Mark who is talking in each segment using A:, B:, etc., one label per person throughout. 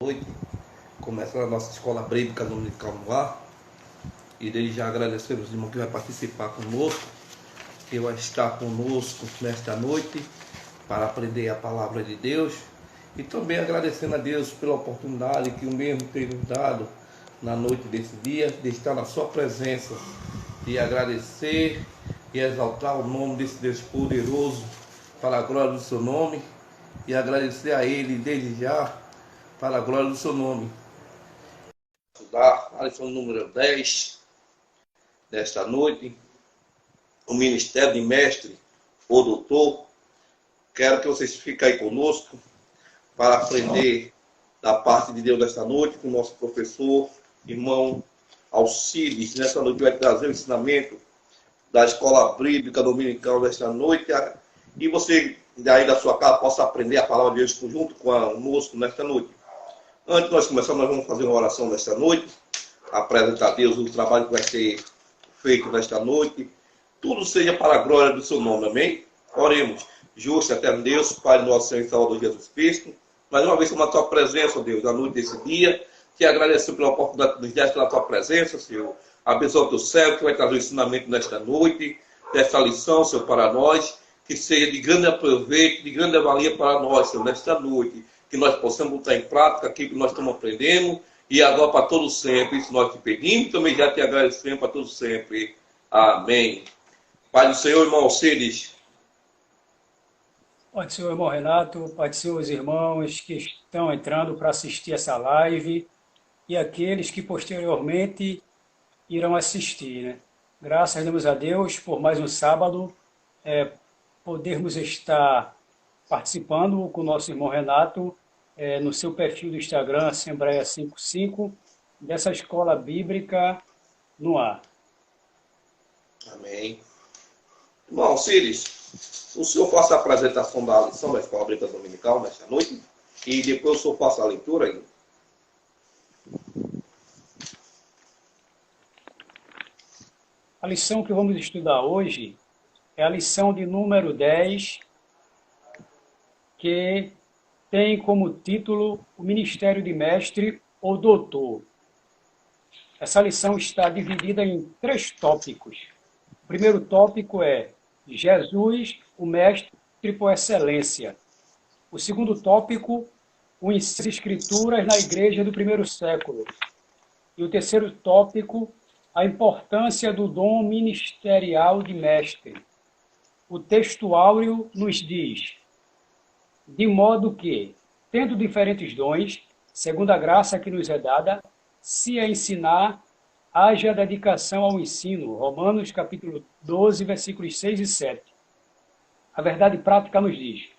A: Noite, começando a nossa escola bíblica dominical no ar. E desde já agradecemos os irmãos que vai participar conosco, que vai estar conosco nesta noite para aprender a palavra de Deus. E também agradecendo a Deus pela oportunidade que o mesmo tem nos dado na noite desse dia, de estar na sua presença, de agradecer e exaltar o nome desse Deus poderoso para a glória do seu nome, e agradecer a Ele desde já para a glória do seu nome. Estudar a lição número 10 desta noite, o ministério de mestre ou doutor. Quero que vocês fiquem aí conosco para aprender da parte de Deus desta noite com o nosso professor, irmão Alcides. Nesta noite vai trazer o ensinamento da escola bíblica dominical desta noite, e você daí da sua casa possa aprender a palavra de Deus junto conosco nesta noite. Antes de nós começarmos, nós vamos fazer uma oração desta noite, apresentar a Deus o trabalho que vai ser feito nesta noite. Tudo seja para a glória do seu nome, amém? Oremos. Justo, eterno Deus, Pai nosso Senhor e Salvador Jesus Cristo, mais uma vez, com a tua presença, Deus, na noite desse dia, te agradeço pela oportunidade que nos deste pela tua presença, Senhor. Abençoa o teu servo que vai trazer o ensinamento nesta noite, desta lição, Senhor, para nós, que seja de grande aproveito, de grande valia para nós, Senhor, nesta noite, que nós possamos botar em prática aquilo que nós estamos aprendendo, e agora para todos sempre. Isso nós te pedimos e também já te agradecemos para todos sempre. Amém. Pai do Senhor, irmão Alcides.
B: Pai do Senhor, irmão Renato, Pai do Senhor, os irmãos que estão entrando para assistir essa live e aqueles que posteriormente irão assistir, né? Graças damos a Deus por mais um sábado, podermos estar participando com o nosso irmão Renato no seu perfil do Instagram, Assembleia 55, dessa escola bíblica no ar.
A: Amém. Irmão Alcides, o senhor faça a apresentação da lição da escola bíblica dominical nesta noite e depois o senhor faça a leitura aí.
B: A lição que vamos estudar hoje é a lição de número 10, que tem como título o Ministério de Mestre ou Doutor. Essa lição está dividida em 3 tópicos. O primeiro tópico é Jesus, o Mestre por excelência. O segundo tópico, o ensino das Escrituras na Igreja do primeiro século. E o terceiro tópico, a importância do dom ministerial de mestre. O texto áureo nos diz: de modo que, tendo diferentes dons, segundo a graça que nos é dada, se a ensinar, haja dedicação ao ensino. Romanos capítulo 12, versículos 6 e 7. A verdade prática nos diz: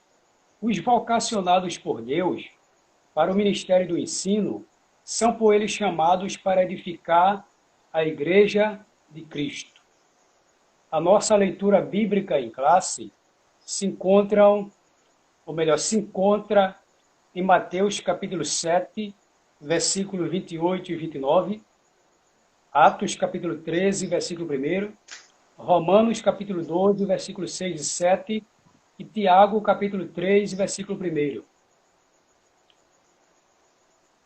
B: os vocacionados por Deus para o ministério do ensino são por ele chamados para edificar a Igreja de Cristo. A nossa leitura bíblica em classe se encontra em Mateus capítulo 7, versículos 28 e 29, Atos capítulo 13, versículo 1, Romanos capítulo 12, versículos 6 e 7, e Tiago capítulo 3, versículo 1.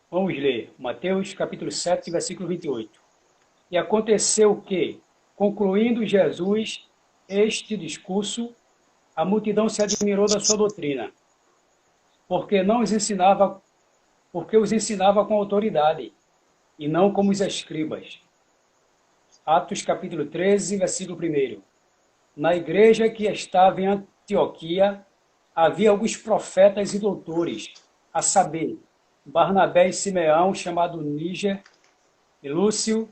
B: Vamos ler Mateus capítulo 7, versículo 28. E aconteceu que, concluindo Jesus este discurso, a multidão se admirou da sua doutrina, porque os ensinava com autoridade, e não como os escribas. Atos capítulo 13, versículo 1. Na igreja que estava em Antioquia, havia alguns profetas e doutores, a saber, Barnabé e Simeão, chamado Níger, e Lúcio,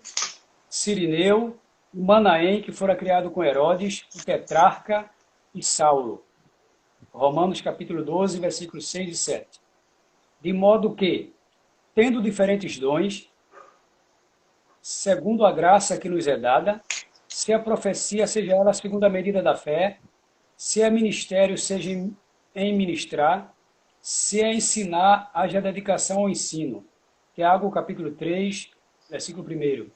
B: Cirineu, e Manaém, que fora criado com Herodes, o tetrarca, e Saulo. Romanos capítulo 12, versículos 6 e 7. De modo que, tendo diferentes dons, segundo a graça que nos é dada, se a profecia seja ela segundo a medida da fé, se é ministério seja em ministrar, se é ensinar, haja dedicação ao ensino. Tiago capítulo 3, versículo 1.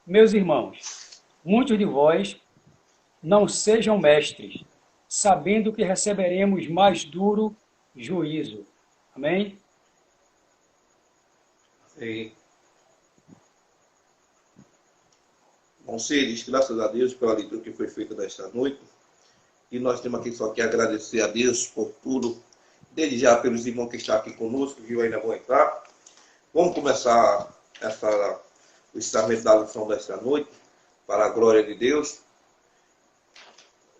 B: Meus irmãos, muitos de vós não sejam mestres, sabendo que receberemos mais duro juízo. Amém?
A: E, bom, Seres, graças a Deus pela leitura que foi feita desta noite. E nós temos aqui só que agradecer a Deus por tudo. Desde já pelos irmãos que estão aqui conosco, que ainda vão entrar. Vamos começar o encerramento da lição desta noite, para a glória de Deus.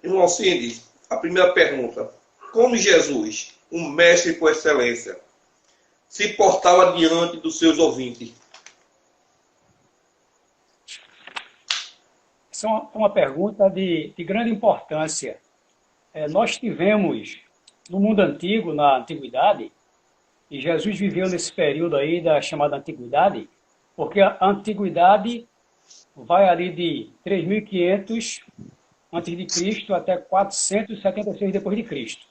A: Irmão Cindy, a primeira pergunta. Como Jesus, um mestre por excelência, se portava diante dos seus ouvintes?
B: Essa é uma pergunta de grande importância. Nós tivemos, no mundo antigo, na antiguidade, e Jesus viveu nesse período aí da chamada antiguidade, porque a antiguidade vai ali de 3.500 antes de Cristo até 476 depois de Cristo.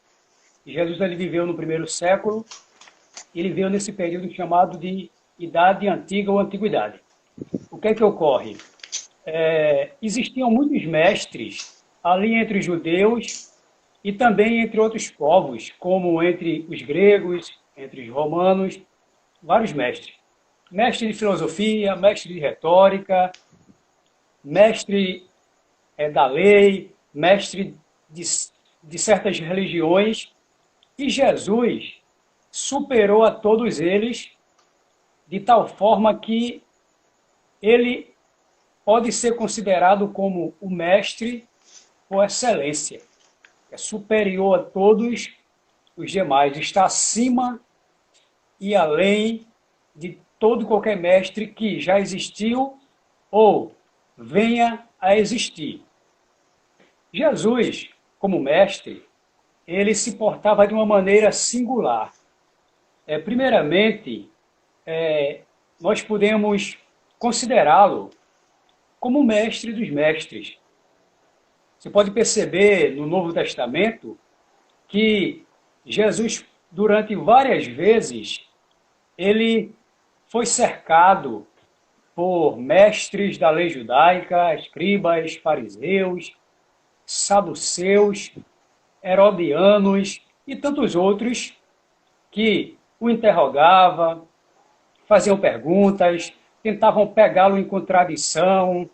B: E Jesus ele viveu no primeiro século, ele veio nesse período chamado de Idade Antiga ou Antiguidade. O que é que ocorre? Existiam muitos mestres ali entre os judeus e também entre outros povos, como entre os gregos, entre os romanos, vários mestres. Mestre de filosofia, mestre de retórica, mestre da lei, mestre de certas religiões. E Jesus superou a todos eles de tal forma que ele pode ser considerado como o mestre por excelência. É superior a todos os demais, está acima e além de todo e qualquer mestre que já existiu ou venha a existir. Jesus, como mestre, ele se portava de uma maneira singular. Primeiramente, nós podemos considerá-lo como mestre dos mestres. Você pode perceber no Novo Testamento que Jesus, durante várias vezes, ele foi cercado por mestres da lei judaica, escribas, fariseus, saduceus, herodianos e tantos outros que o interrogavam, faziam perguntas, tentavam pegá-lo em contradição,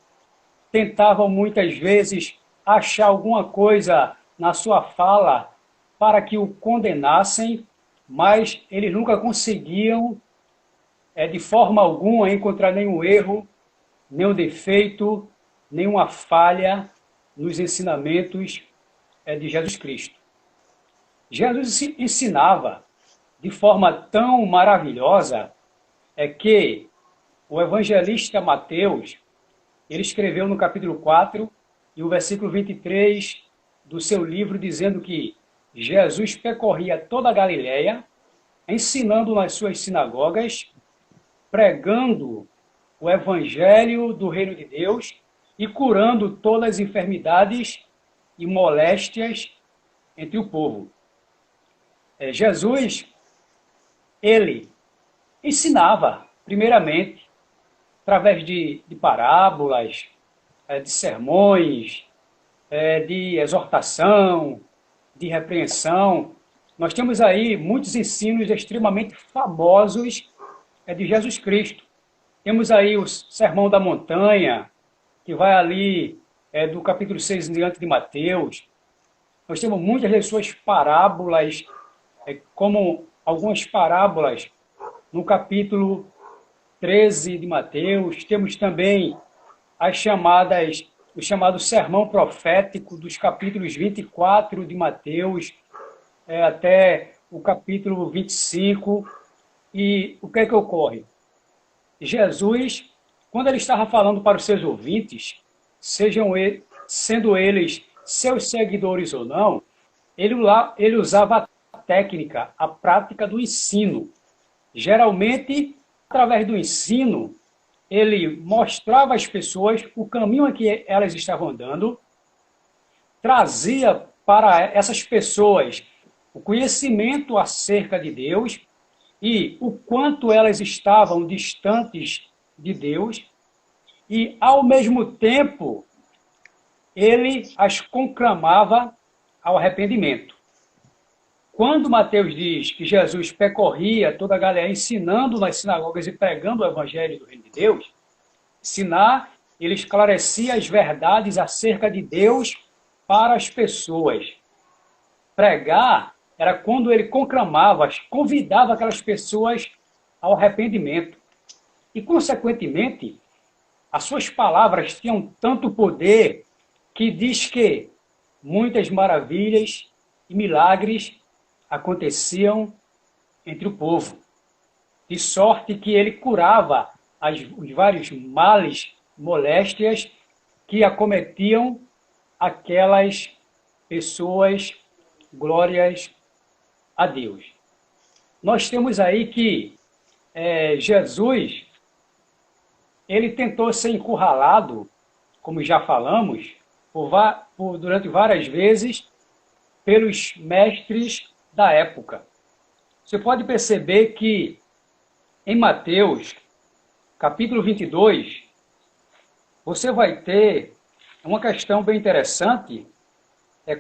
B: tentavam muitas vezes achar alguma coisa na sua fala para que o condenassem, mas eles nunca conseguiam, de forma alguma, encontrar nenhum erro, nenhum defeito, nenhuma falha nos ensinamentos de Jesus Cristo. Jesus ensinava de forma tão maravilhosa que o evangelista Mateus, ele escreveu no capítulo 4 e o versículo 23 do seu livro, dizendo que Jesus percorria toda a Galileia, ensinando nas suas sinagogas, pregando o evangelho do reino de Deus e curando todas as enfermidades e moléstias entre o povo. Jesus, ele ensinava, primeiramente, através de parábolas, de sermões, de exortação, de repreensão. Nós temos aí muitos ensinos extremamente famosos de Jesus Cristo. Temos aí o Sermão da Montanha, que vai ali do capítulo 6 em diante de Mateus. Nós temos muitas das suas parábolas, como algumas parábolas no capítulo 13 de Mateus. Temos também o chamado sermão profético dos capítulos 24 de Mateus até o capítulo 25. E o que é que ocorre? Jesus, quando ele estava falando para os seus ouvintes, sendo eles seus seguidores ou não, ele usava a técnica, a prática do ensino. Geralmente, através do ensino, ele mostrava às pessoas o caminho em que elas estavam andando, trazia para essas pessoas o conhecimento acerca de Deus e o quanto elas estavam distantes de Deus, e, ao mesmo tempo, ele as conclamava ao arrependimento. quando Mateus diz que Jesus percorria toda a Galileia ensinando nas sinagogas e pregando o evangelho do reino de Deus, ensinar, ele esclarecia as verdades acerca de Deus para as pessoas. Pregar era quando ele conclamava, convidava aquelas pessoas ao arrependimento. E, consequentemente, as suas palavras tinham tanto poder que diz que muitas maravilhas e milagres aconteciam entre o povo. De sorte que ele curava os vários males, moléstias que acometiam aquelas pessoas. Glórias a Deus. Nós temos aí que Jesus, ele tentou ser encurralado, como já falamos, durante várias vezes, pelos mestres da época. Você pode perceber que em Mateus, capítulo 22, você vai ter uma questão bem interessante,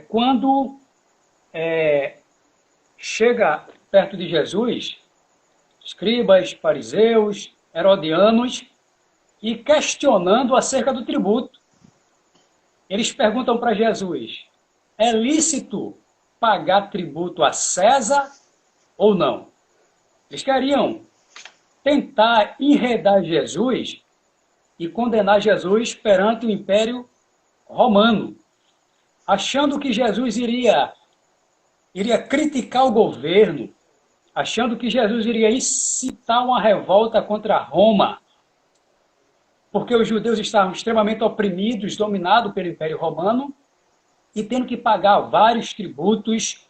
B: quando chega perto de Jesus, escribas, fariseus, herodianos, e questionando acerca do tributo. Eles perguntam para Jesus, é lícito pagar tributo a César ou não? Eles queriam tentar enredar Jesus e condenar Jesus perante o Império Romano, achando que Jesus iria criticar o governo, achando que Jesus iria incitar uma revolta contra Roma, porque os judeus estavam extremamente oprimidos, dominados pelo Império Romano, e tendo que pagar vários tributos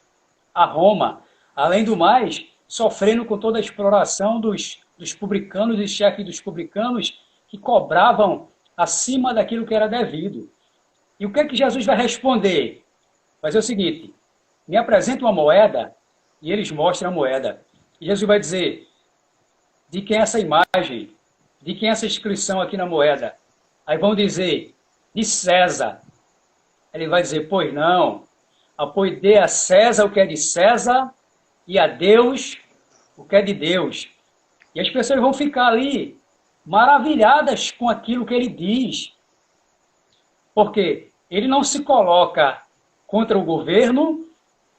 B: a Roma. Além do mais, sofrendo com toda a exploração dos publicanos e chefes dos publicanos, que cobravam acima daquilo que era devido. E o que é que Jesus vai responder? Vai dizer o seguinte, me apresenta uma moeda, e eles mostram a moeda. E Jesus vai dizer, de quem é essa imagem? De quem é essa inscrição aqui na moeda? Aí vão dizer, de César. Ele vai dizer, pois não, pois dê a César o que é de César, e a Deus o que é de Deus. E as pessoas vão ficar ali, maravilhadas com aquilo que ele diz. Porque ele não se coloca contra o governo,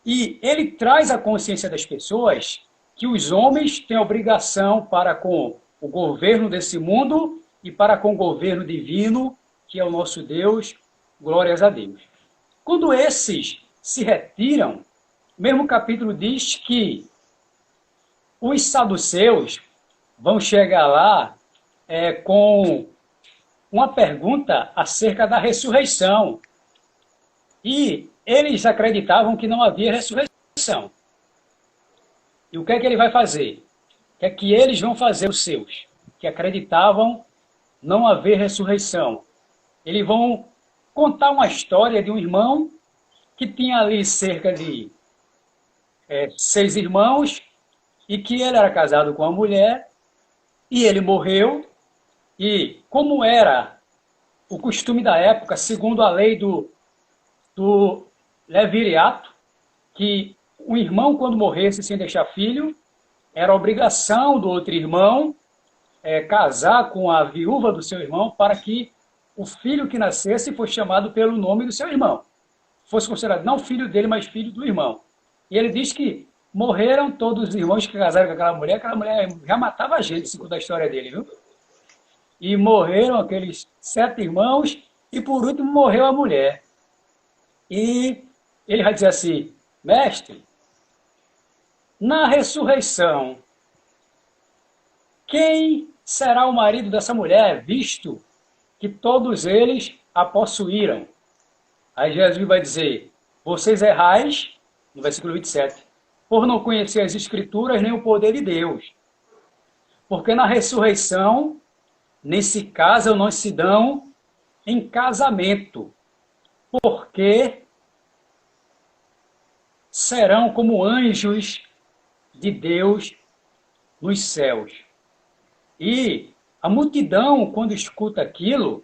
B: e ele traz à consciência das pessoas que os homens têm obrigação para com o governo desse mundo e para com o governo divino, que é o nosso Deus, glórias a Deus. Quando esses se retiram, o mesmo capítulo diz que os saduceus vão chegar lá com uma pergunta acerca da ressurreição. E eles acreditavam que não havia ressurreição. E o que é que ele vai fazer? O que é que eles vão fazer, os seus, que acreditavam não haver ressurreição? Eles vão contar uma história de um irmão que tinha ali cerca de 6 irmãos e que ele era casado com uma mulher e ele morreu. E como era o costume da época, segundo a lei do levirato, que o irmão, quando morresse sem deixar filho, era obrigação do outro irmão casar com a viúva do seu irmão para que o filho que nascesse fosse chamado pelo nome do seu irmão. Fosse considerado não filho dele, mas filho do irmão. E ele diz que morreram todos os irmãos que casaram com aquela mulher já matava a gente, segundo a história dele, viu? E morreram aqueles 7 irmãos, e por último morreu a mulher. E ele vai dizer assim, mestre, na ressurreição, quem será o marido dessa mulher, visto que todos eles a possuíram? Aí Jesus vai dizer, vocês errais, no versículo 27, por não conhecer as Escrituras nem o poder de Deus. Porque na ressurreição, nem se casam, não se dão em casamento, porque serão como anjos de Deus nos céus. E a multidão, quando escuta aquilo,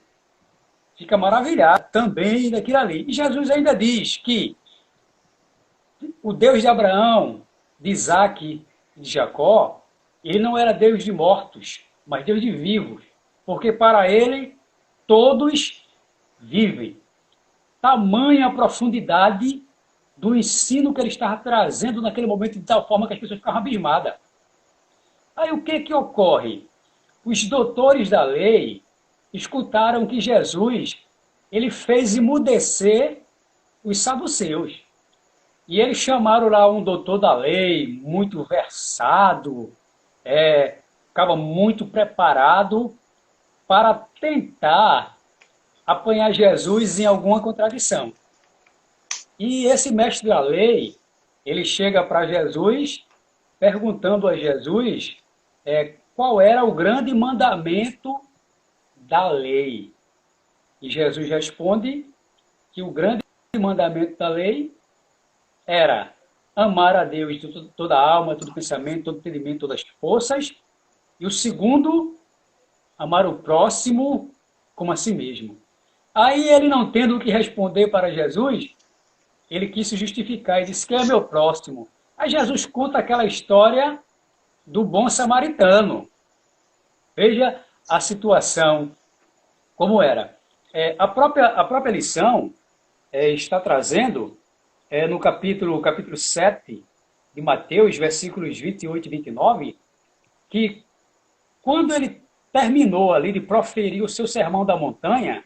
B: fica maravilhada também daquilo ali. E Jesus ainda diz que o Deus de Abraão, de Isaac e de Jacó, ele não era Deus de mortos, mas Deus de vivos, porque para ele todos vivem. Tamanha a profundidade do ensino que ele estava trazendo naquele momento, de tal forma que as pessoas ficavam abismadas. Aí o que ocorre? Os doutores da lei escutaram que Jesus ele fez emudecer os saduceus. E eles chamaram lá um doutor da lei, muito versado, ficava muito preparado para tentar apanhar Jesus em alguma contradição. E esse mestre da lei, ele chega para Jesus, perguntando a Jesus qual era o grande mandamento da lei. E Jesus responde que o grande mandamento da lei era amar a Deus de toda a alma, todo pensamento, todo entendimento, todas as forças. E o segundo, amar o próximo como a si mesmo. Aí ele, não tendo o que responder para Jesus, ele quis se justificar e disse: quem é meu próximo? Aí Jesus conta aquela história do bom samaritano. Veja a situação como era. A própria lição está trazendo no capítulo 7 de Mateus, versículos 28 e 29, que quando ele terminou ali de proferir o seu sermão da montanha,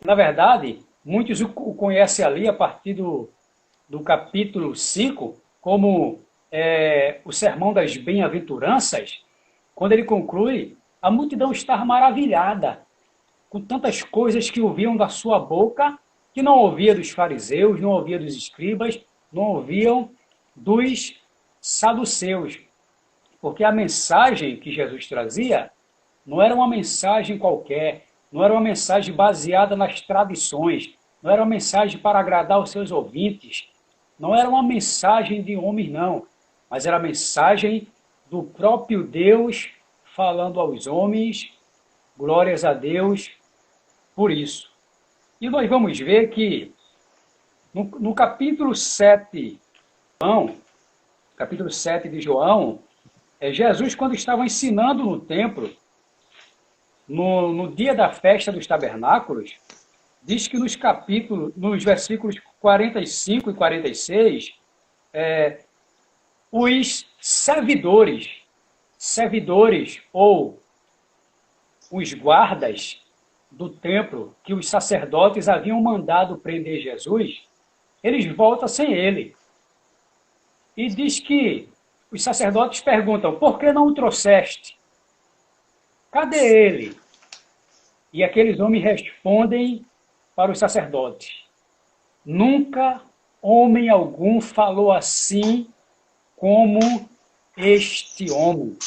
B: na verdade, muitos o conhecem ali a partir do capítulo 5, como o sermão das bem-aventuranças. Quando ele conclui, a multidão estava maravilhada com tantas coisas que ouviam da sua boca, que não ouvia dos fariseus, não ouvia dos escribas, não ouviam dos saduceus. Porque a mensagem que Jesus trazia não era uma mensagem qualquer, não era uma mensagem baseada nas tradições, não era uma mensagem para agradar os seus ouvintes, não era uma mensagem de homens, não, mas era a mensagem do próprio Deus falando aos homens. Glórias a Deus por isso. E nós vamos ver que no capítulo 7 de João, Jesus, quando estava ensinando no templo, no dia da festa dos tabernáculos, diz que nos versículos 45 e 46, os servidores ou os guardas do templo que os sacerdotes haviam mandado prender Jesus, eles voltam sem ele. E diz que os sacerdotes perguntam: por que não o trouxeste? Cadê ele? E aqueles homens respondem para os sacerdotes: nunca homem algum falou assim como este homem.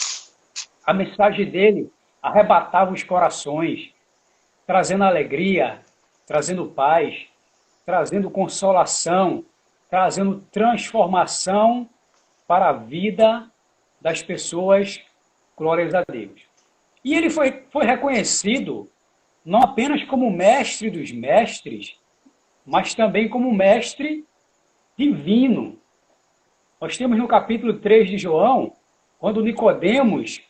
B: A mensagem dele arrebatava os corações, trazendo alegria, trazendo paz, trazendo consolação, trazendo transformação para a vida das pessoas. Glórias a Deus. E ele foi reconhecido não apenas como mestre dos mestres, mas também como mestre divino. Nós temos no capítulo 3 de João, quando Nicodemos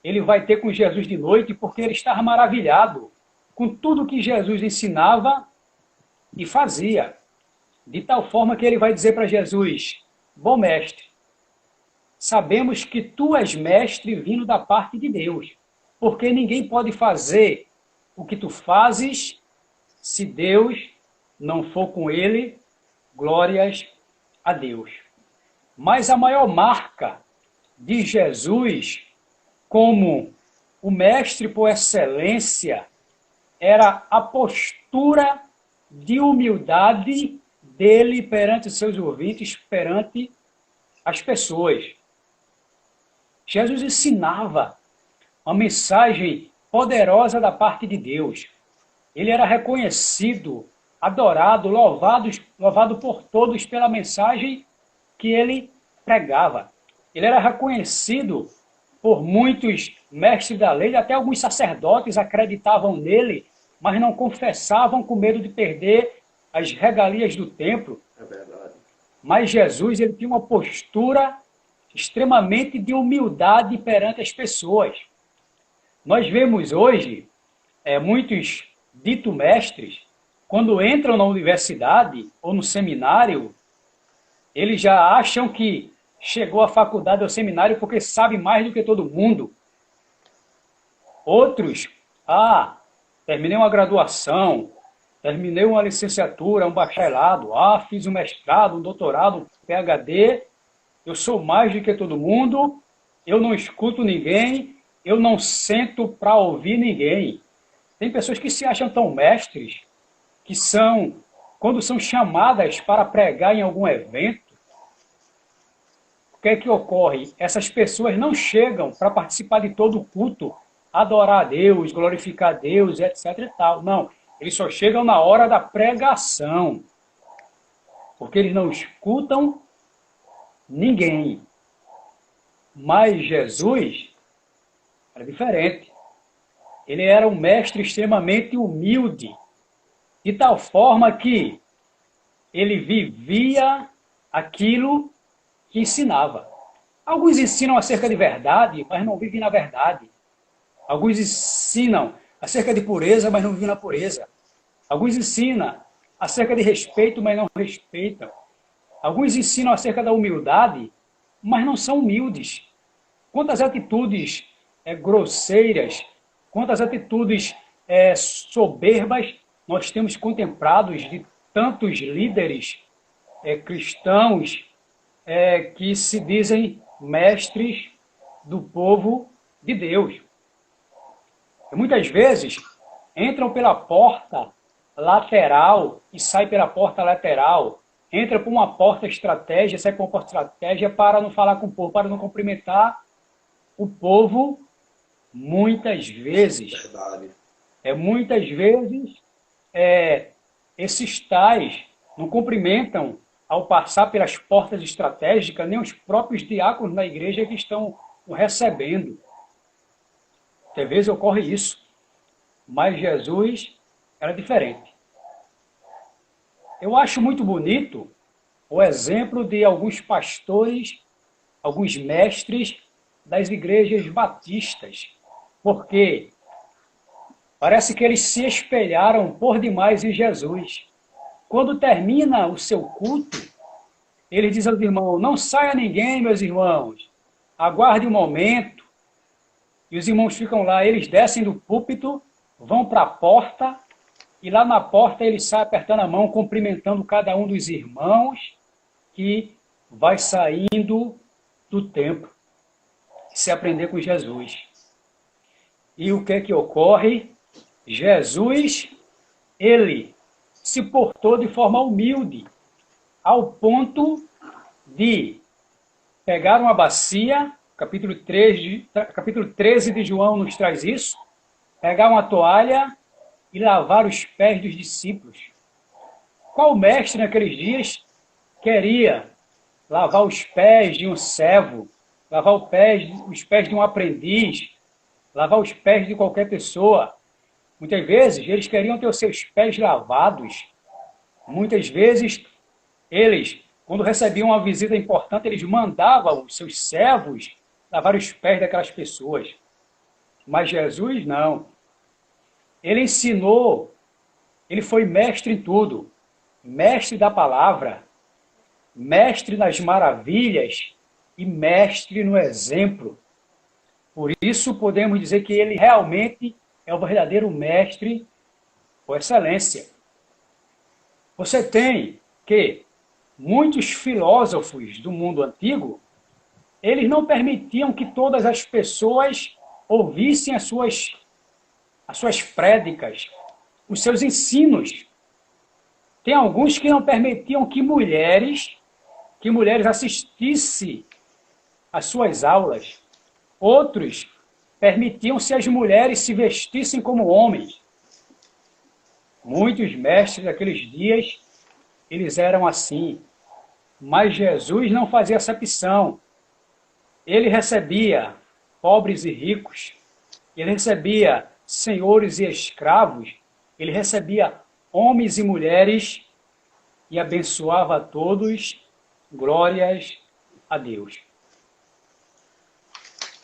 B: ele vai ter com Jesus de noite, porque ele estava maravilhado com tudo que Jesus ensinava e fazia. De tal forma que ele vai dizer para Jesus: bom mestre, sabemos que tu és mestre vindo da parte de Deus, porque ninguém pode fazer o que tu fazes se Deus não for com ele. Glórias a Deus. Mas a maior marca de Jesus como o mestre por excelência era a postura de humildade dele perante os seus ouvintes, perante as pessoas. Jesus ensinava uma mensagem poderosa da parte de Deus. Ele era reconhecido, adorado, louvado por todos pela mensagem que ele pregava. Ele era reconhecido por muitos mestres da lei, até alguns sacerdotes acreditavam nele, mas não confessavam com medo de perder as regalias do templo.
A: É verdade.
B: Mas Jesus, ele tinha uma postura extremamente de humildade perante as pessoas. Nós vemos hoje muitos dito mestres, quando entram na universidade ou no seminário, eles já acham que chegou à faculdade ou seminário porque sabe mais do que todo mundo. Outros, terminei uma graduação, terminei uma licenciatura, um bacharelado, fiz um mestrado, um doutorado, um PhD, eu sou mais do que todo mundo, eu não escuto ninguém, eu não sento para ouvir ninguém. Tem pessoas que se acham tão mestres, que quando são chamadas para pregar em algum evento, o que é que ocorre? Essas pessoas não chegam para participar de todo o culto, adorar a Deus, glorificar a Deus, etc. e tal. Não, eles só chegam na hora da pregação, porque eles não escutam ninguém. Mas Jesus era diferente. Ele era um mestre extremamente humilde, de tal forma que ele vivia aquilo que ensinava. Alguns ensinam acerca de verdade, mas não vivem na verdade. Alguns ensinam acerca de pureza, mas não vivem na pureza. Alguns ensinam acerca de respeito, mas não respeitam. Alguns ensinam acerca da humildade, mas não são humildes. Quantas atitudes grosseiras, quantas atitudes soberbas nós temos contemplados de tantos líderes cristãos que se dizem mestres do povo de Deus. E muitas vezes entram pela porta lateral e saem pela porta lateral. Entra por uma porta estratégia, sai por uma porta estratégia para não falar com o povo, para não cumprimentar o povo muitas vezes.
A: Verdade.
B: Muitas vezes esses tais não cumprimentam ao passar pelas portas estratégicas nem os próprios diáconos da igreja que estão o recebendo. Às vezes ocorre isso, mas Jesus era diferente. Eu acho muito bonito o exemplo de alguns pastores, alguns mestres das igrejas batistas, porque parece que eles se espelharam por demais em Jesus. Quando termina o seu culto, ele diz aos irmãos, não saia ninguém, meus irmãos, aguarde um momento. E os irmãos ficam lá, eles descem do púlpito, vão para a porta, e lá na porta ele sai apertando a mão, cumprimentando cada um dos irmãos que vai saindo do templo. Se aprender com Jesus. E o que é que ocorre? Jesus, ele se portou de forma humilde, ao ponto de pegar uma bacia, capítulo 13 de João nos traz isso, pegar uma toalha e lavar os pés dos discípulos. Qual mestre naqueles dias queria lavar os pés de um servo, lavar os pés de um aprendiz, lavar os pés de qualquer pessoa? Muitas vezes eles queriam ter os seus pés lavados. Muitas vezes eles, quando recebiam uma visita importante, eles mandavam os seus servos lavar os pés daquelas pessoas. Mas Jesus não. Ele ensinou, ele foi mestre em tudo. Mestre da palavra, mestre nas maravilhas e mestre no exemplo. Por isso podemos dizer que ele realmente é o verdadeiro mestre por excelência. Você tem que muitos filósofos do mundo antigo, eles não permitiam que todas as pessoas ouvissem as suas prédicas, os seus ensinos. Tem alguns que não permitiam que mulheres assistissem às suas aulas. Outros permitiam que as mulheres se vestissem como homens. Muitos mestres daqueles dias, eles eram assim. Mas Jesus não fazia acepção. Ele recebia pobres e ricos. Ele recebia senhores e escravos. Ele recebia homens e mulheres e abençoava a todos Glórias a Deus.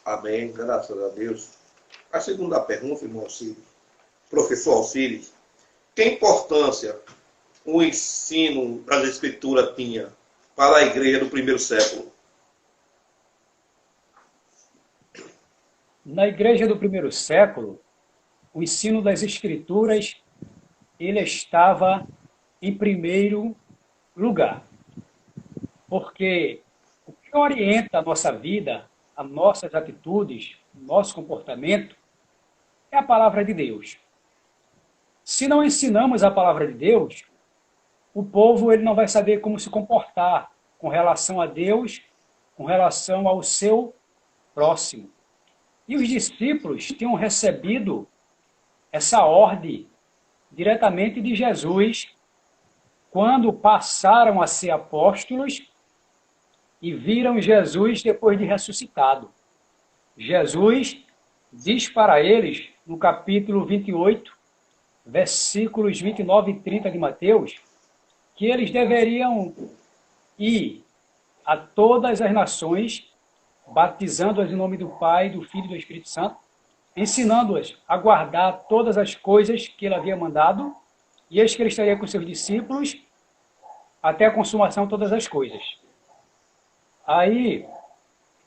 A: Amém, graças a Deus. A segunda pergunta, irmão Alcíris, professor Alcíris, que importância o ensino das Escrituras tinha para a igreja do primeiro século?
B: Na igreja do primeiro século, o ensino das Escrituras ele estava em primeiro lugar, porque o que orienta a nossa vida, as nossas atitudes, o nosso comportamento, é a palavra de Deus. Se não ensinamos a palavra de Deus, o povo ele não vai saber como se comportar com relação a Deus, com relação ao seu próximo. E os discípulos tinham recebido essa ordem diretamente de Jesus, quando passaram a ser apóstolos e viram Jesus depois de ressuscitado. Jesus diz para eles, no capítulo 28, versículos 29 e 30 de Mateus, que eles deveriam ir a todas as nações, batizando-as em nome do Pai, do Filho e do Espírito Santo, ensinando-as a guardar todas as coisas que ele havia mandado, e eis que ele estaria com seus discípulos até a consumação de todas as coisas. Aí,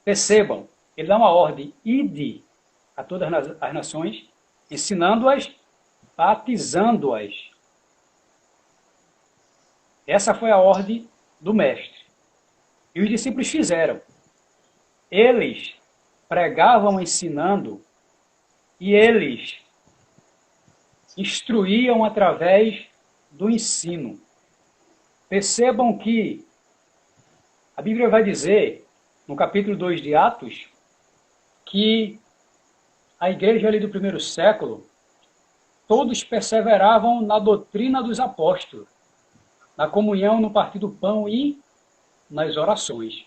B: percebam, ele dá uma ordem, ide a todas as nações, ensinando-as, batizando-as. Essa foi a ordem do mestre. E os discípulos fizeram. Eles pregavam ensinando e eles instruíam através do ensino. Percebam que a Bíblia vai dizer, no capítulo 2 de Atos, que a igreja ali do primeiro século, todos perseveravam na doutrina dos apóstolos, na comunhão, no partir do pão e nas orações.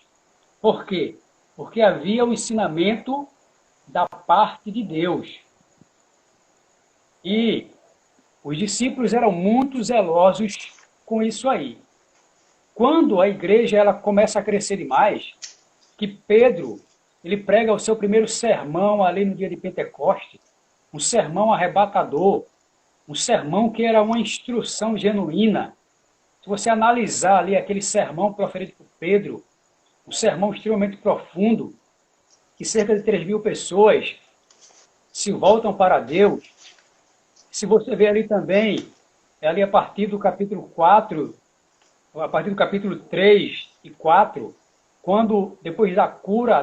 B: Por quê? Porque havia o ensinamento da parte de Deus. E os discípulos eram muito zelosos com isso aí. Quando a igreja ela começa a crescer demais, que Pedro ele prega o seu primeiro sermão ali no dia de Pentecostes, um sermão arrebatador, um sermão que era uma instrução genuína. Se você analisar ali aquele sermão proferido por Pedro, um sermão extremamente profundo, que cerca de 3.000 pessoas se voltam para Deus. Se você vê ali também, ali a partir do capítulo 4, a partir do capítulo 3 e 4, quando, depois da cura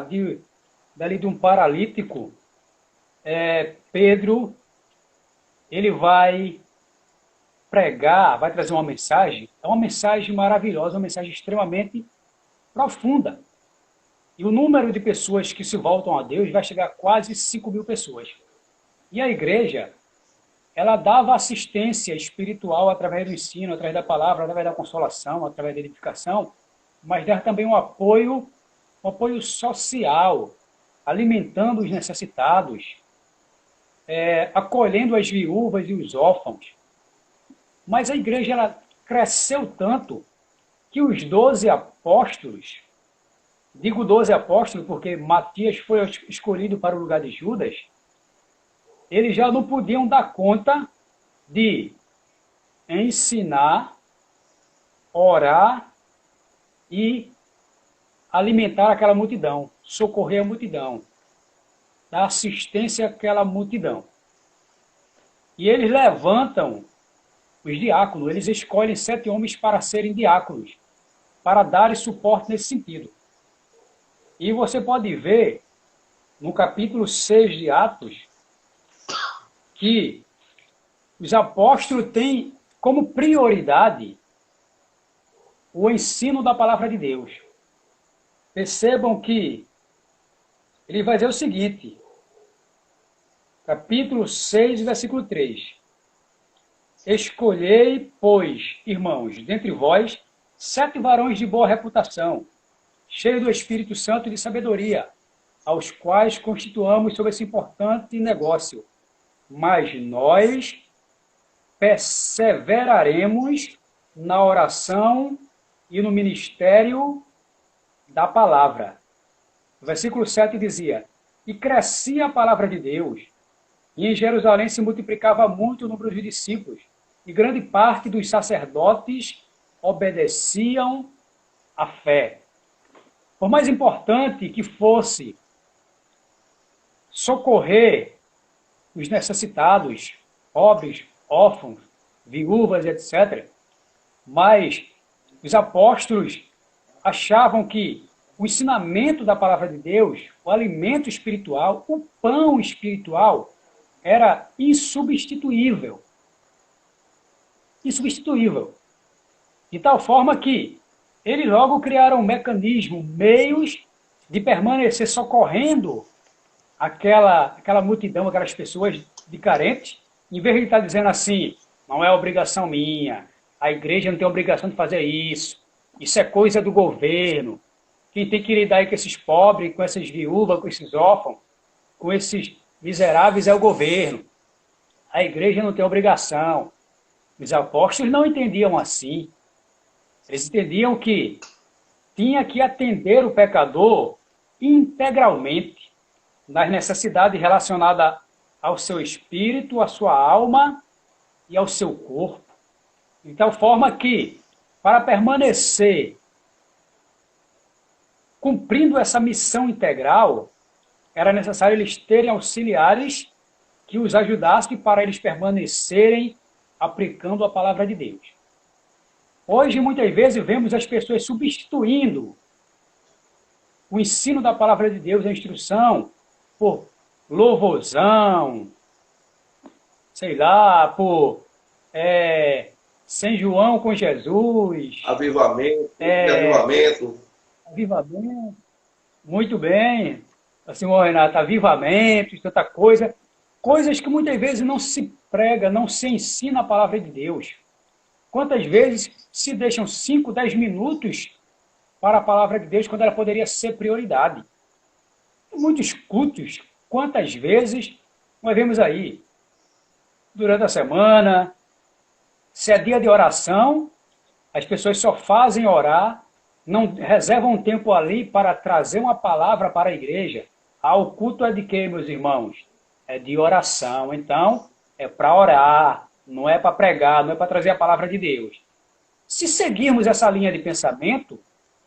B: dali de um paralítico, Pedro, ele vai pregar, vai trazer uma mensagem, é uma mensagem maravilhosa, uma mensagem extremamente profunda. E o número de pessoas que se voltam a Deus vai chegar a quase 5.000 pessoas. E a igreja, ela dava assistência espiritual através do ensino, através da palavra, através da consolação, através da edificação, mas dava também um apoio social, alimentando os necessitados, acolhendo as viúvas e os órfãos. Mas a igreja ela cresceu tanto que os 12 apóstolos, digo 12 apóstolos porque Matias foi escolhido para o lugar de Judas, eles já não podiam dar conta de ensinar, orar e alimentar aquela multidão, socorrer a multidão, dar assistência àquela multidão. E eles levantam os diáconos, eles escolhem 7 homens para serem diáconos, para darem suporte nesse sentido. E você pode ver, no capítulo 6 de Atos, que os apóstolos têm como prioridade o ensino da palavra de Deus. Percebam que ele vai dizer o seguinte, capítulo 6, versículo 3. Escolhei, pois, irmãos, dentre vós, 7 varões de boa reputação, cheios do Espírito Santo e de sabedoria, aos quais constituamos sobre esse importante negócio. Mas nós perseveraremos na oração e no ministério da palavra. O versículo 7 dizia: e crescia a palavra de Deus, e em Jerusalém se multiplicava muito o número de discípulos, e grande parte dos sacerdotes obedeciam à fé. Por mais importante que fosse socorrer os necessitados, pobres, órfãos, viúvas, etc., mas os apóstolos achavam que o ensinamento da palavra de Deus, o alimento espiritual, o pão espiritual, era insubstituível. Insubstituível. De tal forma que eles logo criaram um mecanismo, meios de permanecer socorrendo aquela multidão, aquelas pessoas de carentes, em vez de estar dizendo assim: não é obrigação minha, a igreja não tem obrigação de fazer isso é coisa do governo, quem tem que lidar aí com esses pobres, com essas viúvas, com esses órfãos, com esses miseráveis é o governo, a igreja não tem obrigação. Os apóstolos não entendiam assim. Eles entendiam que tinha que atender o pecador integralmente nas necessidades relacionadas ao seu espírito, à sua alma e ao seu corpo. De tal forma que, para permanecer cumprindo essa missão integral, era necessário eles terem auxiliares que os ajudassem para eles permanecerem aplicando a palavra de Deus. Hoje, muitas vezes, vemos as pessoas substituindo o ensino da palavra de Deus, a instrução, por louvorzão, sei lá, por São João com Jesus.
A: Avivamento.
B: Avivamento. Muito bem. Assim, Renato, avivamento, tanta coisa. Coisas que muitas vezes não se prega, não se ensina a palavra de Deus. Quantas vezes se deixam 5, 10 minutos para a palavra de Deus quando ela poderia ser prioridade? Muitos cultos, quantas vezes nós vemos aí, durante a semana, se é dia de oração, as pessoas só fazem orar, não reservam um tempo ali para trazer uma palavra para a igreja. O culto é de quê, meus irmãos? É de oração. Então, é para orar, não é para pregar, não é para trazer a palavra de Deus. Se seguirmos essa linha de pensamento, o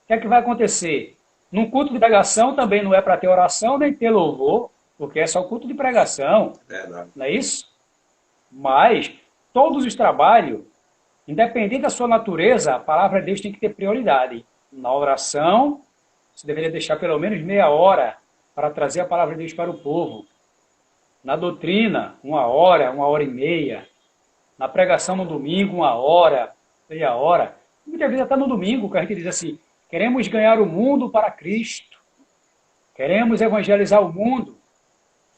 B: que é que vai acontecer? Num culto de pregação também não é para ter oração nem ter louvor, porque é só culto de pregação.
A: Verdade.
B: Não é isso? Mas todos os trabalhos, independente da sua natureza, a palavra de Deus tem que ter prioridade. Na oração, você deveria deixar pelo menos meia hora para trazer a palavra de Deus para o povo. Na doutrina, 1 hora e meia. Na pregação no domingo, 1 hora, meia hora. Muitas vezes até no domingo, que a gente diz assim: queremos ganhar o mundo para Cristo. Queremos evangelizar o mundo.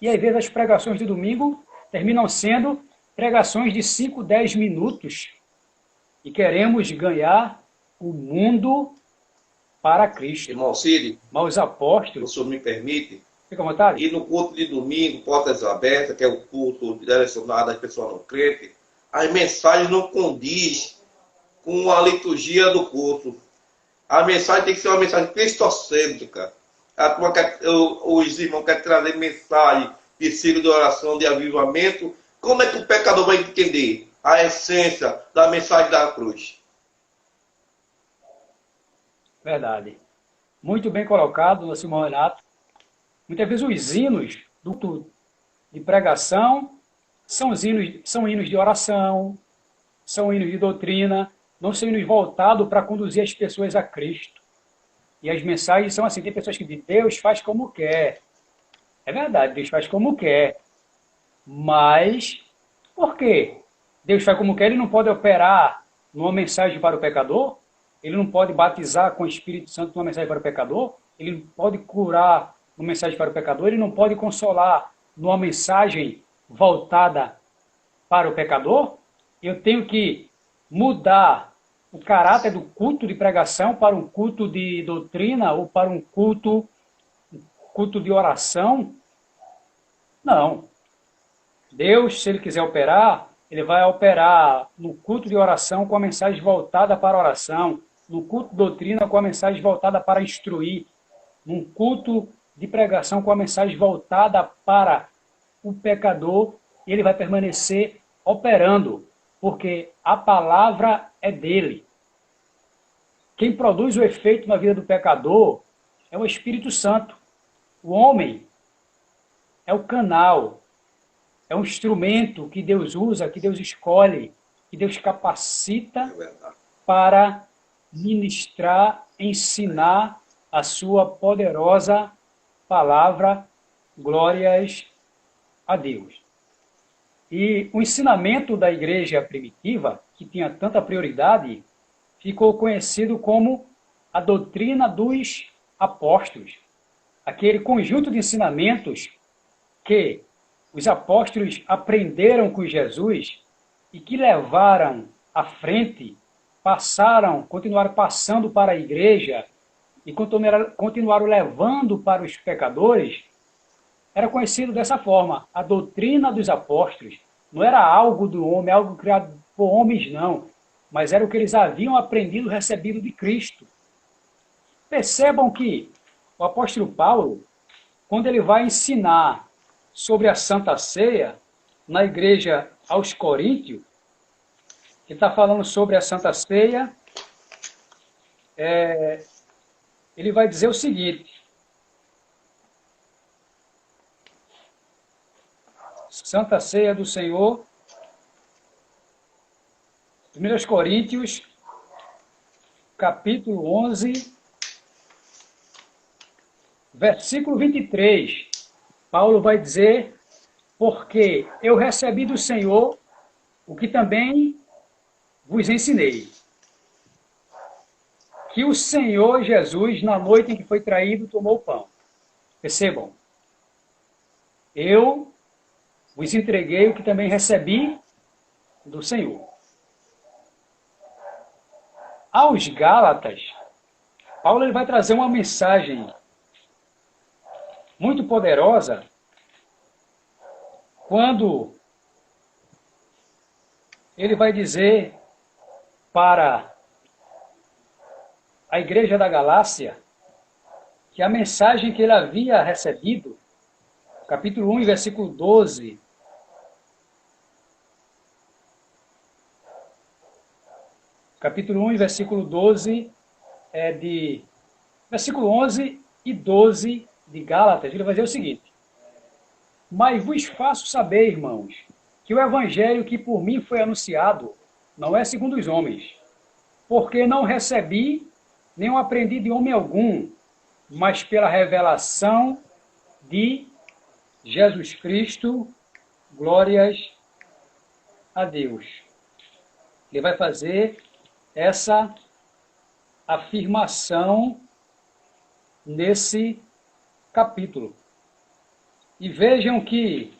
B: E às vezes as pregações de domingo terminam sendo pregações de 5, 10 minutos. E queremos ganhar o mundo para Cristo.
A: Irmão Cid,
B: mas os apóstolos...
A: o senhor me permite?
B: Fica à vontade.
A: E no culto de domingo, portas abertas, que é o culto direcionado às pessoas não crentes, as mensagens não condiz com a liturgia do culto. A mensagem tem que ser uma mensagem cristocêntrica. Os irmãos querem trazer mensagem de ciclo de oração, de avivamento. Como é que o pecador vai entender a essência da mensagem da cruz?
B: Verdade. Muito bem colocado, Simão Renato. Muitas vezes os hinos de pregação são hinos de oração, são hinos de doutrina, não são hinos voltados para conduzir as pessoas a Cristo. E as mensagens são assim, tem pessoas que dizem: Deus faz como quer. É verdade, Deus faz como quer. Mas, por quê? Deus faz como quer, ele não pode operar numa mensagem para o pecador? Ele não pode batizar com o Espírito Santo numa mensagem para o pecador? Ele não pode curar numa mensagem para o pecador? Ele não pode consolar numa mensagem voltada para o pecador? Eu tenho que mudar o caráter do culto de pregação para um culto de doutrina ou para um culto de oração? Não. Deus, se ele quiser operar, ele vai operar no culto de oração com a mensagem voltada para a oração. num culto de doutrina com a mensagem voltada para instruir, num culto de pregação com a mensagem voltada para o pecador, ele vai permanecer operando, porque a palavra é dele. Quem produz o efeito na vida do pecador é o Espírito Santo. O homem é o canal, é um instrumento que Deus usa, que Deus escolhe, que Deus capacita para ministrar, ensinar a sua poderosa palavra. Glórias a Deus. E o ensinamento da igreja primitiva, que tinha tanta prioridade, ficou conhecido como a doutrina dos apóstolos. Aquele conjunto de ensinamentos que os apóstolos aprenderam com Jesus e que levaram à frente, continuaram passando para a igreja e continuaram levando para os pecadores, era conhecido dessa forma. A doutrina dos apóstolos não era algo do homem, algo criado por homens, não, mas era o que eles haviam aprendido, recebido de Cristo. Percebam que o apóstolo Paulo, quando ele vai ensinar sobre a Santa Ceia na igreja aos Coríntios, ele está falando sobre a Santa Ceia, ele vai dizer o seguinte: Santa Ceia do Senhor, 1 Coríntios, capítulo 11, versículo 23. Paulo vai dizer: porque eu recebi do Senhor o que também vos ensinei, que o Senhor Jesus, na noite em que foi traído, tomou o pão. Percebam, eu vos entreguei o que também recebi do Senhor. Aos Gálatas, Paulo ele vai trazer uma mensagem muito poderosa quando ele vai dizer para a igreja da Galácia que a mensagem que ele havia recebido, capítulo 1, versículo 12, capítulo 1, versículo 12, versículo 11 e 12 de Gálatas, ele vai dizer o seguinte: mas vos faço saber, irmãos, que o evangelho que por mim foi anunciado não é segundo os homens, porque não recebi nem o aprendi de homem algum, mas pela revelação de Jesus Cristo. Glórias a Deus. Ele vai fazer essa afirmação nesse capítulo. E vejam que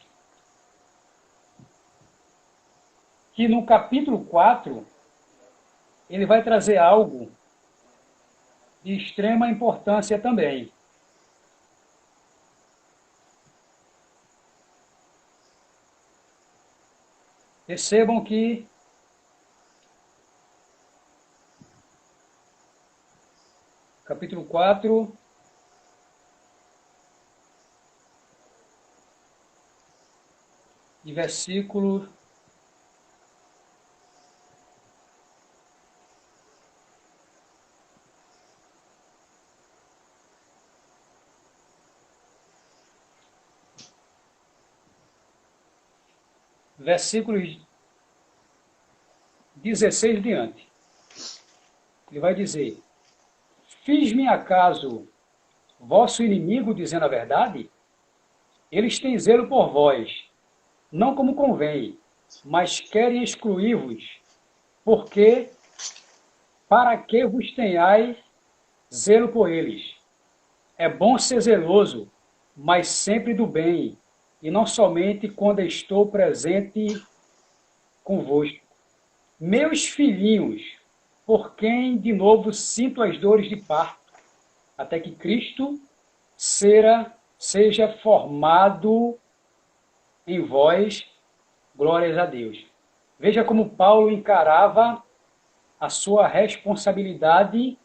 B: no capítulo 4, ele vai trazer algo de extrema importância também. Percebam que capítulo 4, de versículo versículos 16 diante. Ele vai dizer: fiz-me acaso vosso inimigo dizendo a verdade? Eles têm zelo por vós, não como convém, mas querem excluir-vos, porque para que vos tenhais zelo por eles? É bom ser zeloso, mas sempre do bem, e não somente quando estou presente convosco. Meus filhinhos, por quem de novo sinto as dores de parto, até que Cristo seja formado em vós. Glórias a Deus. Veja como Paulo encarava a sua responsabilidade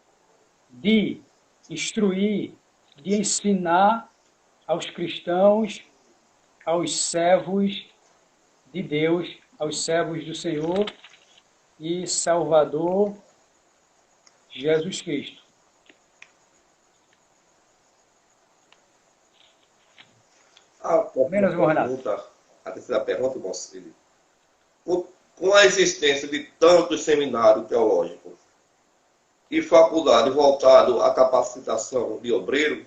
B: de instruir, de ensinar aos cristãos, aos servos de Deus, aos servos do Senhor e Salvador Jesus Cristo. Menos, Renato.
A: A terceira pergunta, irmão Cílio. Com a existência de tantos seminários teológicos e faculdades voltadas à capacitação de obreiro,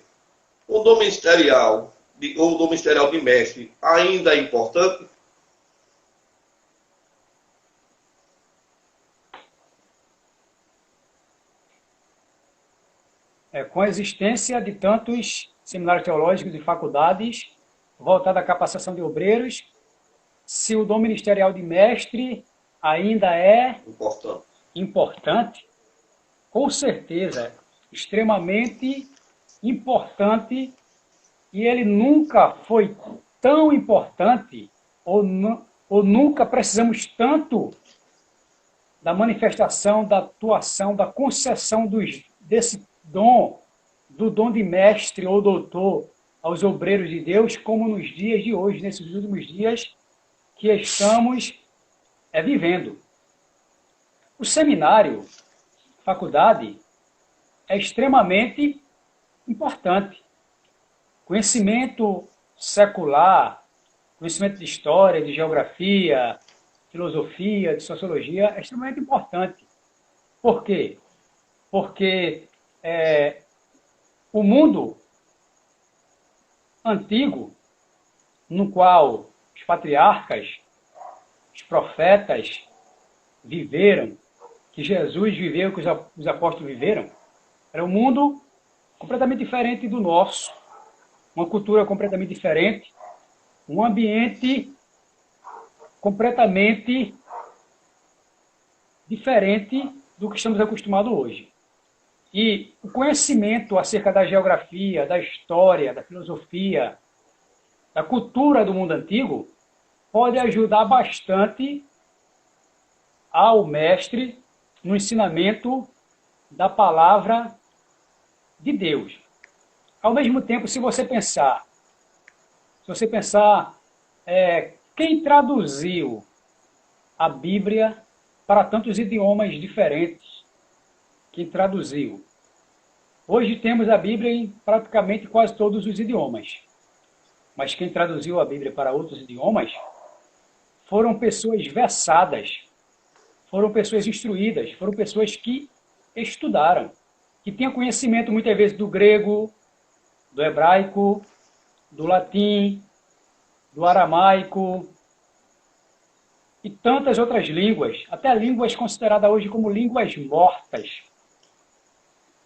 A: o dom ministerial ou o dom ministerial de mestre ainda é importante?
B: Com a existência de tantos seminários teológicos e faculdades voltadas à capacitação de obreiros, se o dom ministerial de mestre ainda é importante, com certeza, extremamente importante, e ele nunca foi tão importante, ou nunca precisamos tanto da manifestação, da atuação, da concessão desse dom, do dom de mestre ou doutor aos obreiros de Deus, como nos dias de hoje, nesses últimos dias que estamos vivendo. O seminário, faculdade, é extremamente importante. Conhecimento secular, conhecimento de história, de geografia, filosofia, de sociologia, é extremamente importante. Por quê? Porque o mundo antigo, no qual os patriarcas, os profetas viveram, que Jesus viveu, que os apóstolos viveram, era um mundo completamente diferente do nosso, uma cultura completamente diferente, um ambiente completamente diferente do que estamos acostumados hoje. E o conhecimento acerca da geografia, da história, da filosofia, da cultura do mundo antigo, pode ajudar bastante ao mestre no ensinamento da palavra de Deus. Ao mesmo tempo, se você pensar quem traduziu a Bíblia para tantos idiomas diferentes, quem traduziu. Hoje temos a Bíblia em praticamente quase todos os idiomas. Mas quem traduziu a Bíblia para outros idiomas foram pessoas versadas, foram pessoas instruídas, foram pessoas que estudaram, que tinham conhecimento muitas vezes do grego, do hebraico, do latim, do aramaico e tantas outras línguas, até línguas consideradas hoje como línguas mortas.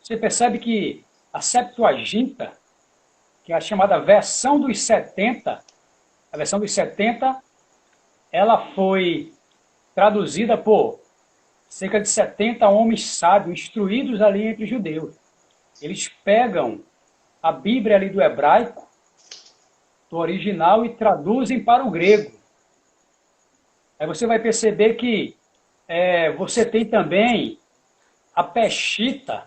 B: Você percebe que a Septuaginta, que é a chamada versão dos 70, a versão dos 70, ela foi traduzida por cerca de 70 homens sábios, instruídos ali entre os judeus. Eles pegam a Bíblia ali do hebraico, do original, e traduzem para o grego. Aí você vai perceber que você tem também a Peshitta,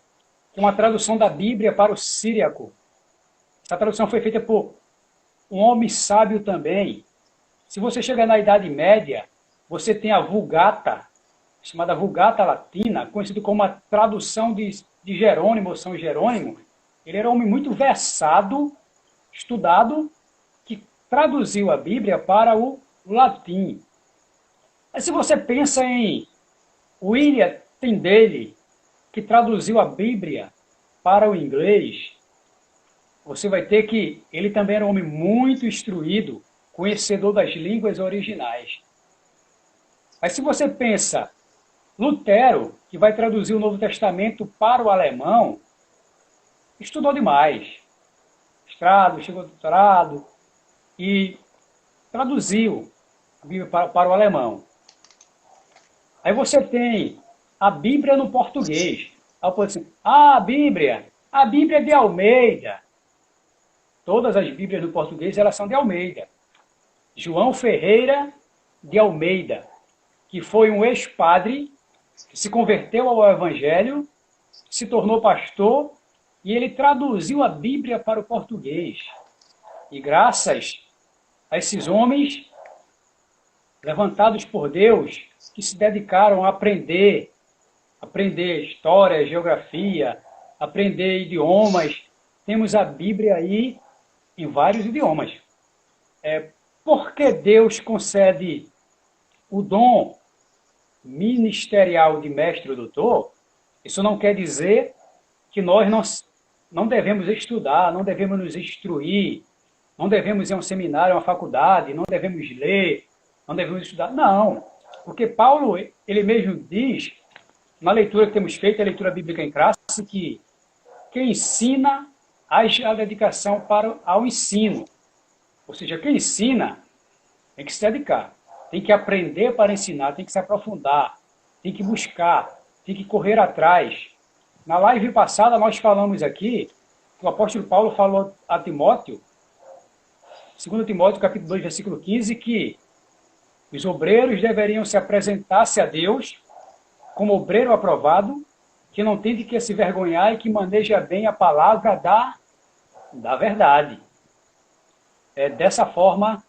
B: com a tradução da Bíblia para o síriaco. Essa tradução foi feita por um homem sábio também. Se você chegar na Idade Média, você tem a Vulgata, chamada Vulgata Latina, conhecida como a tradução de Jerônimo, ou São Jerônimo. Ele era um homem muito versado, estudado, que traduziu a Bíblia para o latim. Mas se você pensa em William Tyndale, que traduziu a Bíblia para o inglês, você vai ter que ele também era um homem muito instruído, conhecedor das línguas originais. Mas se você pensa Lutero, que vai traduzir o Novo Testamento para o alemão, estudou demais. Mestrado, chegou ao doutorado e traduziu a Bíblia para o alemão. Aí você tem a Bíblia no português. Aí pode dizer, a Bíblia de Almeida. Todas as Bíblias no português, elas são de Almeida. João Ferreira de Almeida, que foi um ex-padre que se converteu ao Evangelho, se tornou pastor e ele traduziu a Bíblia para o português. E graças a esses homens levantados por Deus, que se dedicaram a aprender história, geografia, aprender idiomas, temos a Bíblia aí em vários idiomas. Por que Deus concede o dom ministerial de mestre ou doutor? Isso não quer dizer que nós não devemos estudar, não devemos nos instruir, não devemos ir a um seminário, a uma faculdade, não devemos ler, não devemos estudar. Não, porque Paulo, ele mesmo diz, na leitura que temos feito, a leitura bíblica em classe, que quem ensina age a dedicação ao ensino. Ou seja, quem ensina tem que se dedicar, tem que aprender para ensinar, tem que se aprofundar, tem que buscar, tem que correr atrás. Na live passada nós falamos aqui, o apóstolo Paulo falou a Timóteo, 2 Timóteo capítulo 2, versículo 15, que os obreiros deveriam se apresentar-se a Deus como obreiro aprovado, que não tem de que se vergonhar e que maneja bem a palavra da verdade. É dessa forma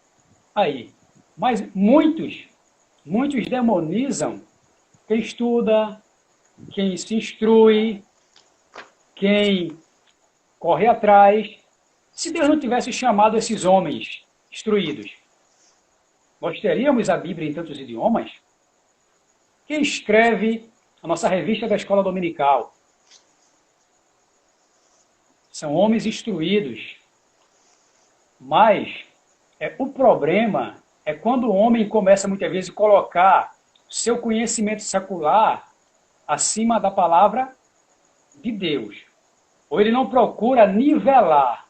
B: aí. Mas muitos demonizam quem estuda, quem se instrui, quem corre atrás. Se Deus não tivesse chamado esses homens instruídos, nós teríamos a Bíblia em tantos idiomas? Quem escreve a nossa revista da escola dominical? São homens instruídos. Mas o problema é quando o homem começa muitas vezes a colocar seu conhecimento secular acima da palavra de Deus. Ou ele não procura nivelar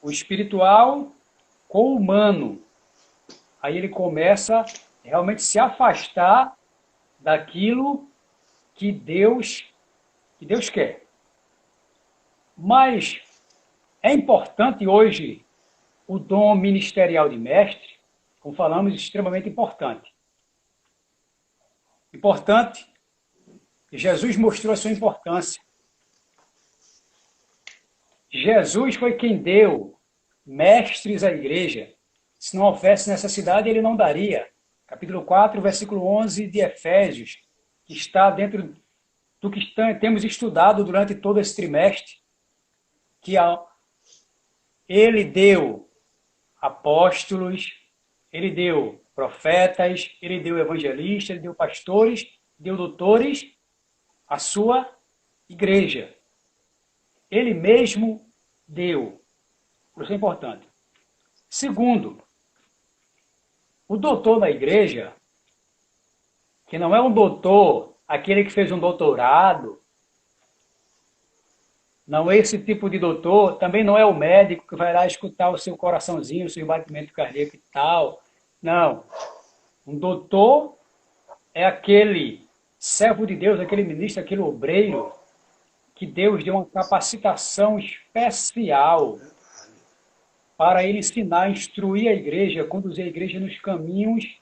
B: o espiritual com o humano. Aí ele começa realmente se afastar daquilo que Deus quer. Mas é importante hoje o dom ministerial de mestre, como falamos, extremamente importante. Importante, que Jesus mostrou a sua importância. Jesus foi quem deu mestres à igreja. Se não houvesse necessidade, ele não daria. Capítulo 4, versículo 11 de Efésios, que está dentro do que temos estudado durante todo esse trimestre, que ele deu apóstolos, ele deu profetas, ele deu evangelistas, ele deu pastores, deu doutores à sua igreja. Ele mesmo deu. Isso é importante. Segundo, o doutor na igreja, que não é um doutor, aquele que fez um doutorado, não é esse tipo de doutor, também não é o médico que vai lá escutar o seu coraçãozinho, o seu batimento cardíaco e tal. Não. Um doutor é aquele servo de Deus, aquele ministro, aquele obreiro, que Deus deu uma capacitação especial para ele ensinar, instruir a igreja, conduzir a igreja nos caminhos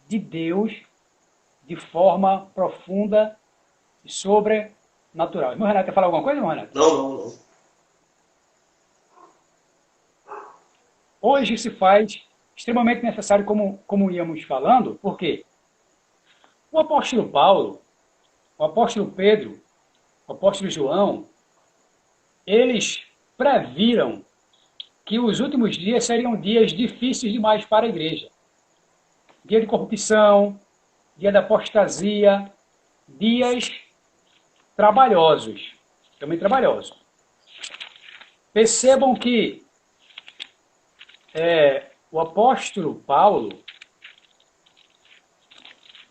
B: de Deus de forma profunda e sobrenatural. Irmão Renato, quer falar alguma coisa, irmão Renato?
A: Não.
B: Hoje se faz extremamente necessário, como íamos falando, porque o apóstolo Paulo, o apóstolo Pedro, o apóstolo João, eles previram que os últimos dias seriam dias difíceis demais para a igreja. Dia de corrupção, dia da apostasia, dias trabalhosos, também trabalhosos. Percebam que o apóstolo Paulo,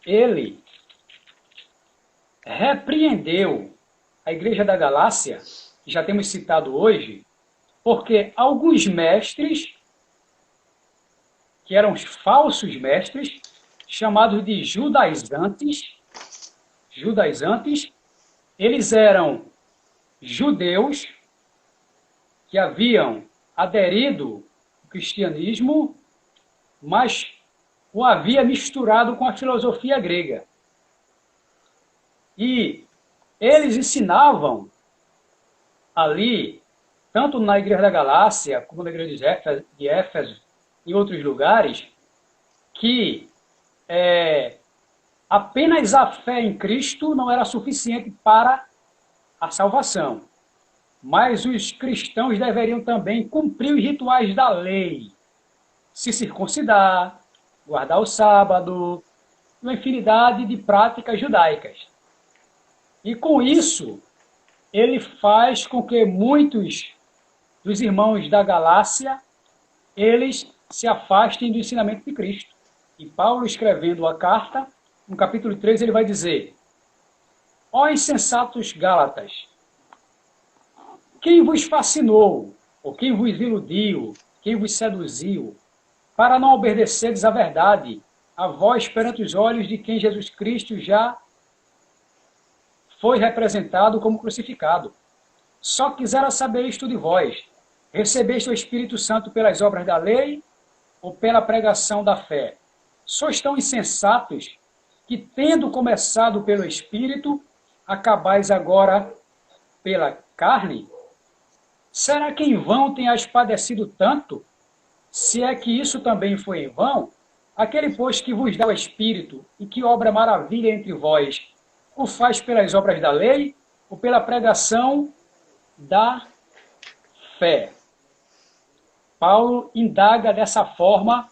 B: ele repreendeu a igreja da Galácia, que já temos citado hoje, porque alguns mestres, que eram os falsos mestres, chamados de judaizantes, eles eram judeus que haviam aderido ao cristianismo, mas o havia misturado com a filosofia grega. E eles ensinavam ali, tanto na igreja da Galácia, como na igreja de Éfeso, em outros lugares, que apenas a fé em Cristo não era suficiente para a salvação. Mas os cristãos deveriam também cumprir os rituais da lei, se circuncidar, guardar o sábado, uma infinidade de práticas judaicas. E com isso, ele faz com que muitos dos irmãos da Galácia, eles se afastem do ensinamento de Cristo. E Paulo, escrevendo a carta, no capítulo 3, ele vai dizer: ó insensatos Gálatas, quem vos fascinou, ou quem vos iludiu, quem vos seduziu, para não obedecerdes à verdade, a vós perante os olhos de quem Jesus Cristo já foi representado como crucificado. Só quisera saber isto de vós: recebeste o Espírito Santo pelas obras da lei ou pela pregação da fé? Sois tão insensatos que, tendo começado pelo Espírito, acabais agora pela carne? Será que em vão tenhas padecido tanto? Se é que isso também foi em vão, aquele, pois, que vos dá o Espírito e que obra maravilha entre vós, o faz pelas obras da lei ou pela pregação da fé? Paulo indaga dessa forma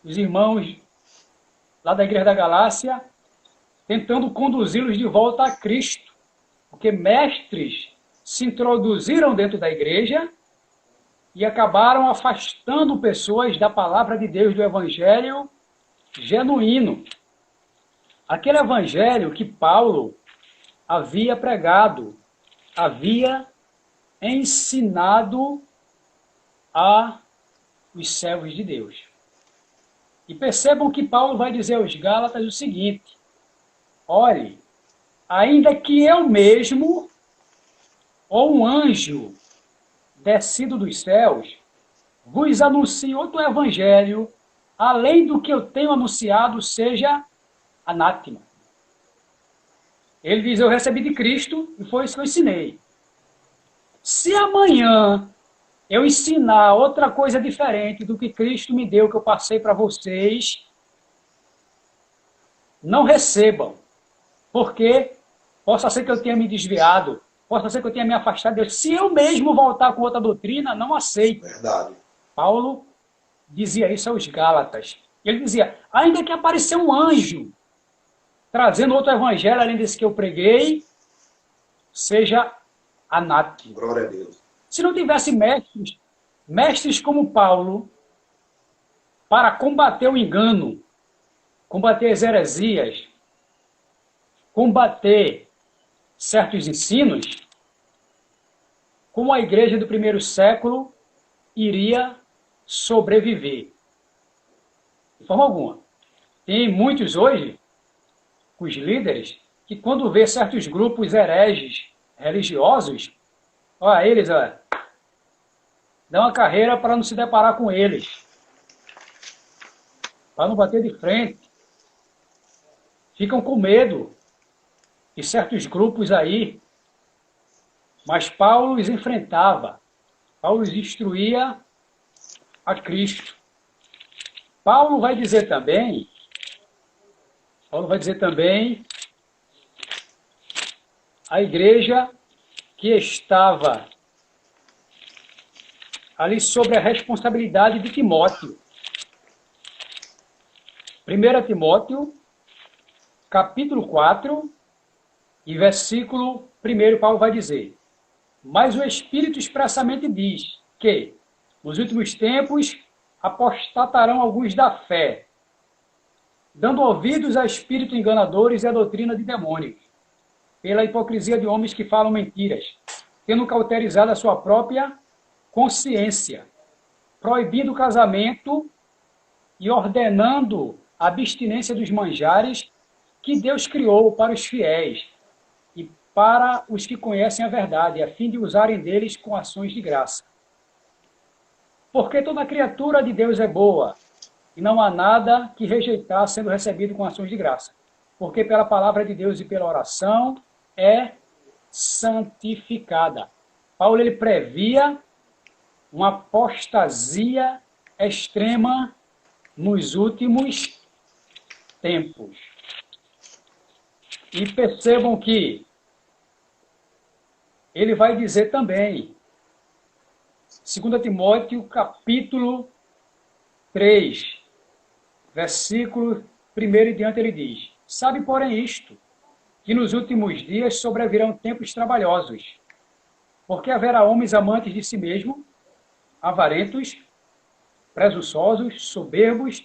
B: os irmãos lá da igreja da Galácia, tentando conduzi-los de volta a Cristo, porque mestres se introduziram dentro da igreja e acabaram afastando pessoas da palavra de Deus, do evangelho genuíno. Aquele evangelho que Paulo havia pregado, havia ensinado a os servos de Deus. E percebam que Paulo vai dizer aos Gálatas o seguinte: olhe, ainda que eu mesmo, ou um anjo descido dos céus, vos anuncie outro evangelho, além do que eu tenho anunciado, seja anátema. Ele diz: eu recebi de Cristo e foi isso que eu ensinei. Se amanhã eu ensinar outra coisa diferente do que Cristo me deu, que eu passei para vocês, não recebam, porque possa ser que eu tenha me desviado, possa ser que eu tenha me afastado de Deus. Se eu mesmo voltar com outra doutrina, não aceito.
A: Verdade.
B: Paulo dizia isso aos Gálatas. Ele dizia: ainda que apareceu um anjo trazendo outro evangelho além desse que eu preguei, seja anátema.
A: Glória a Deus.
B: Se não tivesse mestres como Paulo, para combater o engano, combater as heresias, combater certos ensinos, como a igreja do primeiro século iria sobreviver? De forma alguma. Tem muitos hoje, os líderes, que quando vê certos grupos hereges religiosos, olha, eles, olha, dão uma carreira para não se deparar com eles, para não bater de frente. Ficam com medo de certos grupos aí. Mas Paulo os enfrentava. Paulo os instruía a Cristo. Paulo vai dizer também a igreja que estava ali sobre a responsabilidade de Timóteo. 1 Timóteo, capítulo 4, e versículo 1, Paulo vai dizer: mas o Espírito expressamente diz que, nos últimos tempos, apostatarão alguns da fé, dando ouvidos a espíritos enganadores e a doutrina de demônios, pela hipocrisia de homens que falam mentiras, tendo cauterizado a sua própria consciência, proibindo o casamento e ordenando a abstinência dos manjares que Deus criou para os fiéis e para os que conhecem a verdade, a fim de usarem deles com ações de graça. Porque toda criatura de Deus é boa, e não há nada que rejeitar sendo recebido com ações de graça, porque pela palavra de Deus e pela oração é santificada. Paulo ele previa uma apostasia extrema nos últimos tempos. E percebam que ele vai dizer também, 2 Timóteo, capítulo 3, versículo 1 e diante, ele diz: sabe, porém, isto, que nos últimos dias sobrevirão tempos trabalhosos, porque haverá homens amantes de si mesmo, avarentos, presunçosos, soberbos,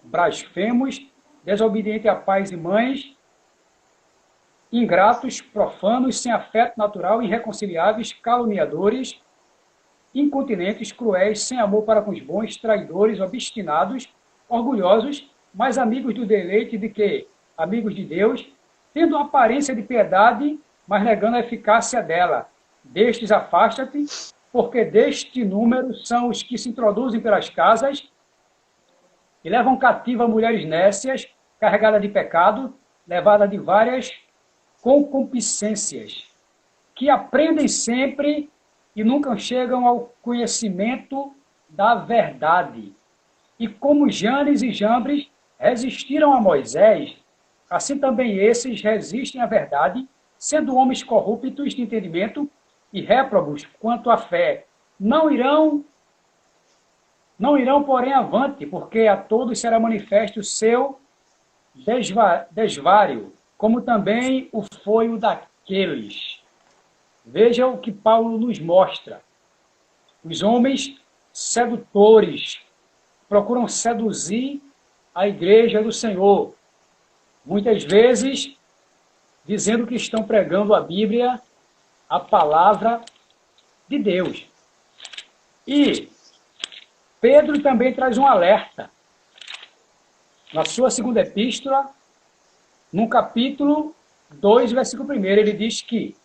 B: blasfemos, desobedientes a pais e mães, ingratos, profanos, sem afeto natural, irreconciliáveis, caluniadores, incontinentes, cruéis, sem amor para com os bons, traidores, obstinados, orgulhosos, mais amigos do deleite do que amigos de Deus, tendo aparência de piedade, mas negando a eficácia dela. Destes afasta-te, porque deste número são os que se introduzem pelas casas e levam cativa mulheres nécias, carregadas de pecado, levadas de várias concupiscências, que aprendem sempre e nunca chegam ao conhecimento da verdade. E como Janes e Jambres resistiram a Moisés, assim também esses resistem à verdade, sendo homens corruptos de entendimento e réprobos quanto à fé. Não irão, porém, avante, porque a todos será manifesto o seu desvário, como também o foi o daqueles. Veja o que Paulo nos mostra. Os homens sedutores procuram seduzir a igreja do Senhor, muitas vezes dizendo que estão pregando a Bíblia, a palavra de Deus. E Pedro também traz um alerta. Na sua segunda epístola, no capítulo 2, versículo 1, ele diz que: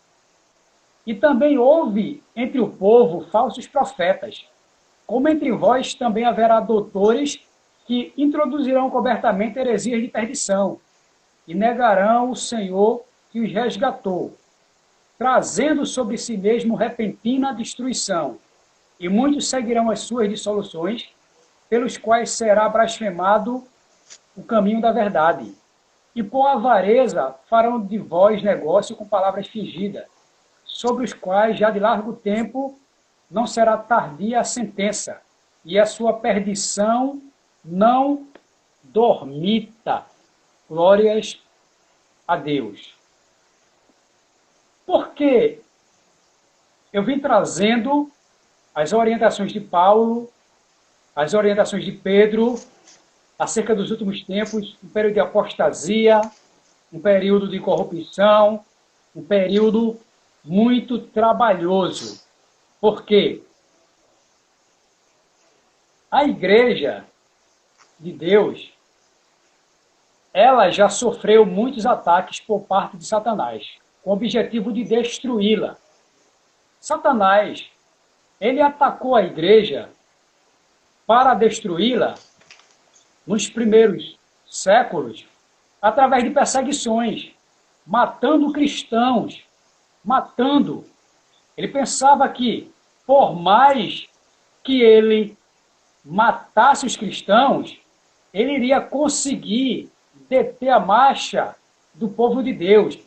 B: e também houve entre o povo falsos profetas, como entre vós também haverá doutores que introduzirão cobertamente heresias de perdição, e negarão o Senhor que os resgatou, trazendo sobre si mesmo repentina destruição. E muitos seguirão as suas dissoluções, pelos quais será blasfemado o caminho da verdade. E por avareza farão de vós negócio com palavras fingidas, sobre os quais já de largo tempo não será tardia a sentença, e a sua perdição não dormita. Glórias a Deus. Porque eu vim trazendo as orientações de Paulo, as orientações de Pedro, acerca dos últimos tempos, um período de apostasia, um período de corrupção, um período muito trabalhoso. Por quê? A igreja de Deus, ela já sofreu muitos ataques por parte de Satanás, com o objetivo de destruí-la. Satanás, ele atacou a igreja para destruí-la nos primeiros séculos, através de perseguições, matando cristãos, matando. Ele pensava que, por mais que ele matasse os cristãos, ele iria conseguir deter a marcha do povo de Deus.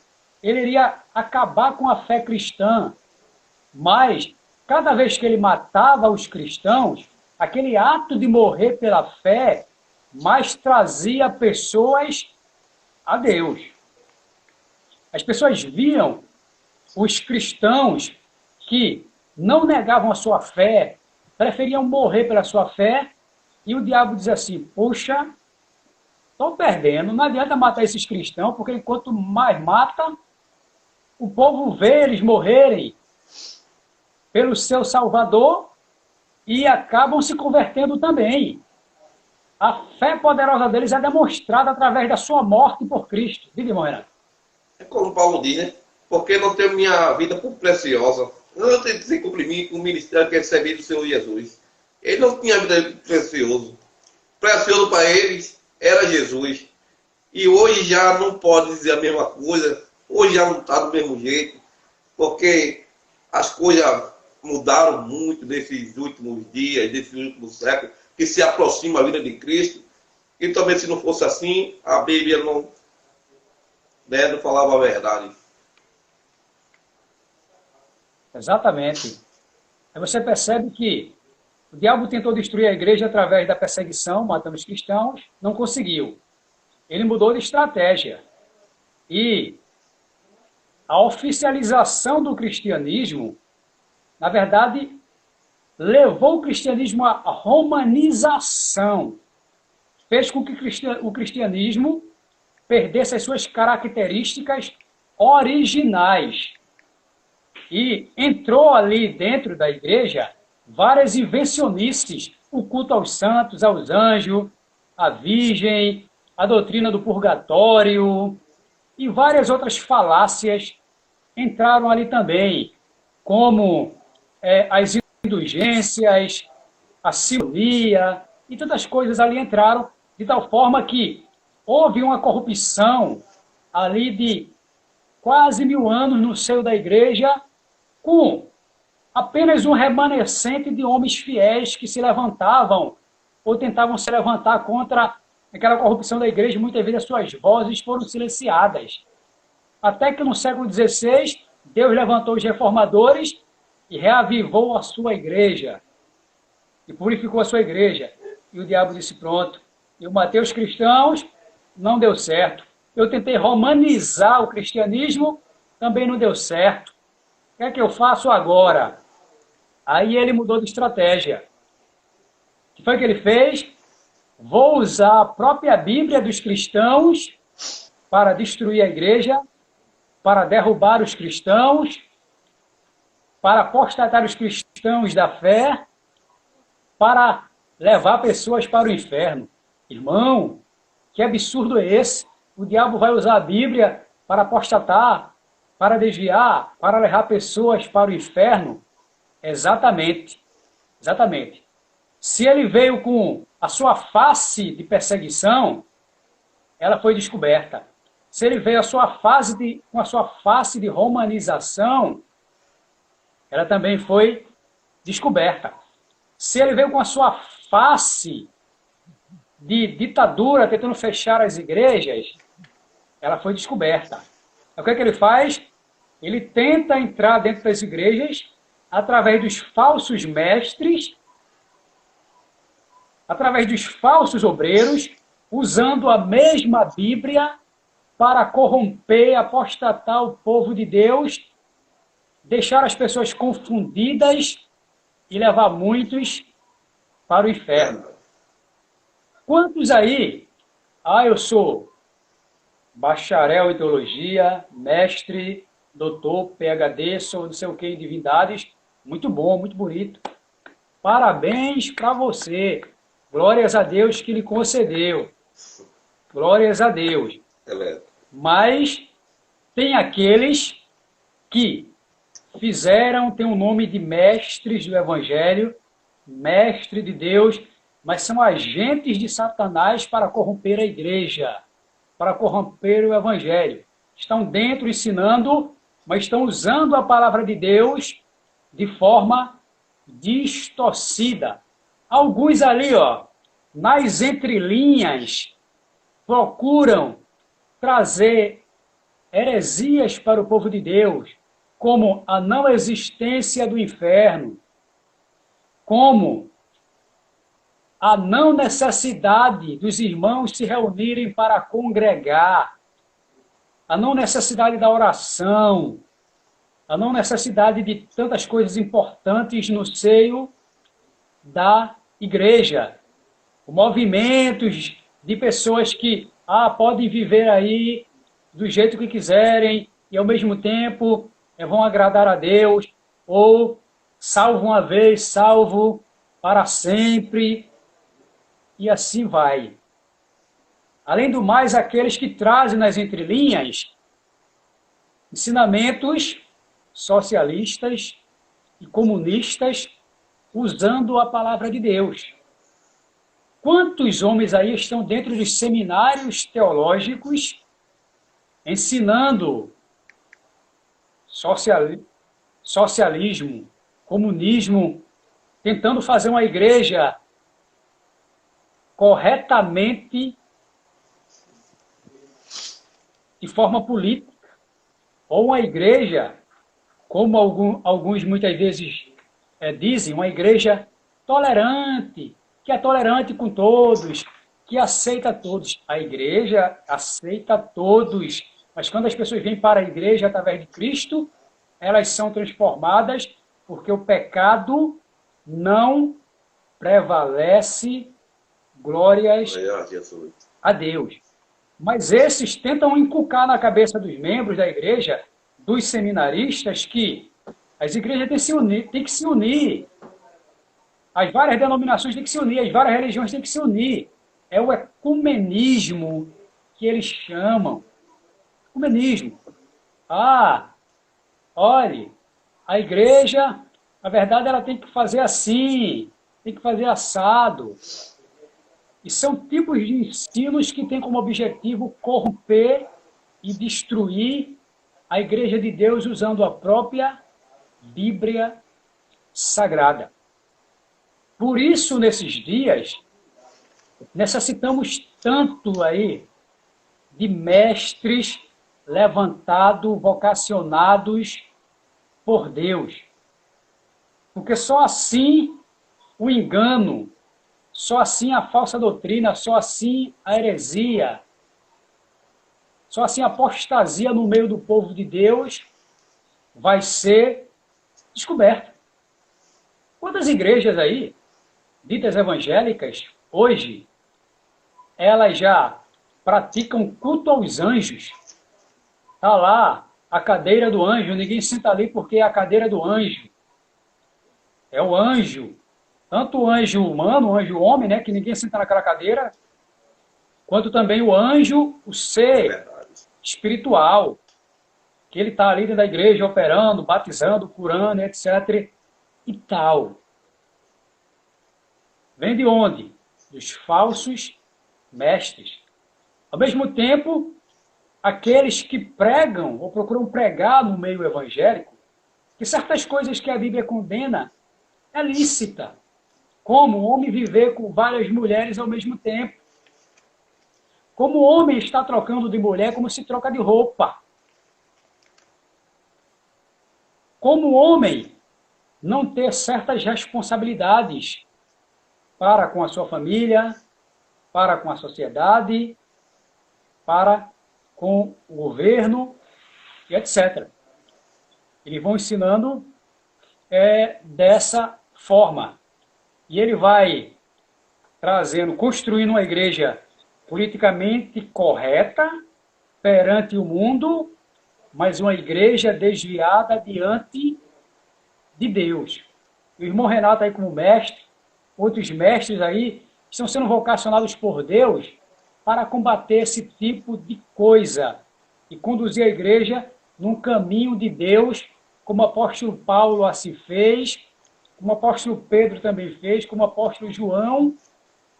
B: Ele iria acabar com a fé cristã. Mas, cada vez que ele matava os cristãos, aquele ato de morrer pela fé, mais trazia pessoas a Deus. As pessoas viam os cristãos que não negavam a sua fé, preferiam morrer pela sua fé, e o diabo diz assim: puxa, estão perdendo, não adianta matar esses cristãos, porque enquanto mais mata, o povo vê eles morrerem pelo seu Salvador e acabam se convertendo também. A fé poderosa deles é demonstrada através da sua morte por Cristo. Diga, irmão Renato.
A: É como Paulo diz, né? Porque não tenho minha vida por preciosa. Eu tenho que cumprir com o ministério que recebi do Senhor Jesus. Ele não tinha vida preciosa. precioso para eles era Jesus. E hoje já não pode dizer a mesma coisa, hoje já não está do mesmo jeito, porque as coisas mudaram muito nesses últimos dias, nesses últimos séculos, que se aproxima a vida de Cristo. E também, se não fosse assim, a Bíblia não, né, não falava a verdade.
B: Exatamente. Aí você percebe que o diabo tentou destruir a igreja através da perseguição, matando os cristãos, não conseguiu. Ele mudou de estratégia. E a oficialização do cristianismo, na verdade, levou o cristianismo à romanização. Fez com que o cristianismo perdesse as suas características originais. E entrou ali dentro da igreja várias invencionices, o culto aos santos, aos anjos, à virgem, a doutrina do purgatório e várias outras falácias entraram ali também, como as indulgências, a simonia e tantas coisas ali entraram, de tal forma que houve uma corrupção ali de quase 1000 anos no seio da igreja, com apenas um remanescente de homens fiéis que se levantavam ou tentavam se levantar contra aquela corrupção da igreja. Muitas vezes as suas vozes foram silenciadas. Até que no século XVI, Deus levantou os reformadores e reavivou a sua igreja. E purificou a sua igreja. E o diabo disse, pronto, eu matei os cristãos, não deu certo. Eu tentei romanizar o cristianismo, também não deu certo. O que é que eu faço agora? Aí ele mudou de estratégia. O que foi que ele fez? Vou usar a própria Bíblia dos cristãos para destruir a igreja, para derrubar os cristãos, para apostatar os cristãos da fé, para levar pessoas para o inferno. Irmão, que absurdo é esse? O diabo vai usar a Bíblia para apostatar, para desviar, para levar pessoas para o inferno? Exatamente. Exatamente. Se ele veio com a sua face de perseguição, ela foi descoberta. Se ele veio com a sua face de romanização, ela também foi descoberta. Se ele veio com a sua face de ditadura, tentando fechar as igrejas, ela foi descoberta. O que é que ele faz? Ele tenta entrar dentro das igrejas através dos falsos mestres, através dos falsos obreiros, usando a mesma Bíblia para corromper, apostatar o povo de Deus, deixar as pessoas confundidas e levar muitos para o inferno. Quantos aí? Eu sou bacharel em teologia, mestre, doutor, PhD, sou não sei o que em divindades. Muito bom, muito bonito. Parabéns para você. Glórias a Deus que lhe concedeu. Glórias a Deus. Mas tem aqueles que tem o nome de mestres do Evangelho, mestre de Deus, mas são agentes de Satanás para corromper a igreja, para corromper o Evangelho. Estão dentro ensinando, mas estão usando a palavra de Deus de forma distorcida. Alguns ali, nas entrelinhas, procuram trazer heresias para o povo de Deus, como a não existência do inferno, como a não necessidade dos irmãos se reunirem para congregar, a não necessidade da oração, a não necessidade de tantas coisas importantes no seio da igreja. Movimentos de pessoas que podem viver aí do jeito que quiserem e ao mesmo tempo vão agradar a Deus, ou salvo uma vez, salvo para sempre, e assim vai. Além do mais, aqueles que trazem nas entrelinhas ensinamentos socialistas e comunistas usando a palavra de Deus. Quantos homens aí estão dentro dos seminários teológicos ensinando socialismo, comunismo, tentando fazer uma igreja corretamente de forma política, ou uma igreja, como alguns muitas vezes dizem, uma igreja tolerante, que é tolerante com todos, que aceita todos. A igreja aceita todos, mas quando as pessoas vêm para a igreja através de Cristo, elas são transformadas porque o pecado não prevalece. Glórias a Deus. Mas esses tentam inculcar na cabeça dos membros da igreja, dos seminaristas, que as igrejas têm que se unir. As várias denominações têm que se unir, as várias religiões têm que se unir. É o ecumenismo que eles chamam. Ecumenismo. Olhe, a igreja, na verdade, ela tem que fazer assim, tem que fazer assado. E são tipos de ensinos que têm como objetivo corromper e destruir a igreja de Deus usando a própria Bíblia Sagrada. Por isso, nesses dias, necessitamos tanto aí de mestres levantados, vocacionados por Deus. Porque só assim o engano, só assim a falsa doutrina, só assim a heresia, só assim a apostasia no meio do povo de Deus vai ser descoberta. Quantas igrejas aí, ditas evangélicas, hoje, elas já praticam culto aos anjos. Está lá a cadeira do anjo, ninguém senta ali porque é a cadeira do anjo. É o anjo. Tanto o anjo humano, o anjo homem, né, que ninguém senta naquela cadeira, quanto também o anjo, o ser espiritual, que ele está ali dentro da igreja operando, batizando, curando, etc. e tal. Vem de onde? Dos falsos mestres. Ao mesmo tempo, aqueles que pregam ou procuram pregar no meio evangélico, que certas coisas que a Bíblia condena é lícita, como o homem viver com várias mulheres ao mesmo tempo, como o homem está trocando de mulher como se troca de roupa, como o homem não ter certas responsabilidades para com a sua família, para com a sociedade, para com o governo, e etc. Eles vão ensinando dessa forma. E ele vai trazendo, construindo uma igreja politicamente correta perante o mundo, mas uma igreja desviada diante de Deus. O irmão Renato aí como mestre, outros mestres aí, estão sendo vocacionados por Deus para combater esse tipo de coisa e conduzir a igreja num caminho de Deus, como o apóstolo Paulo assim fez, como o apóstolo Pedro também fez, como o apóstolo João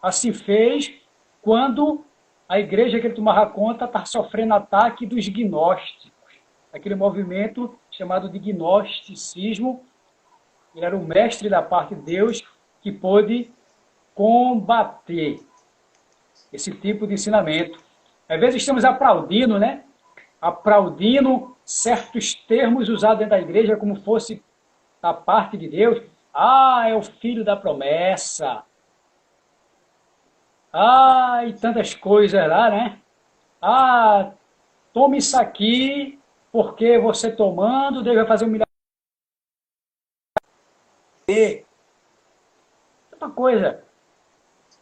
B: assim fez, quando a igreja que ele tomava conta está sofrendo ataque dos gnósticos, aquele movimento chamado de gnosticismo. Ele era o mestre da parte de Deus que pôde combater esse tipo de ensinamento. Às vezes estamos aplaudindo, né? Aplaudindo certos termos usados dentro da igreja como fosse da parte de Deus. É o filho da promessa. E tantas coisas lá, né? Tome isso aqui, porque você tomando, Deus vai fazer um milagre. Tanta coisa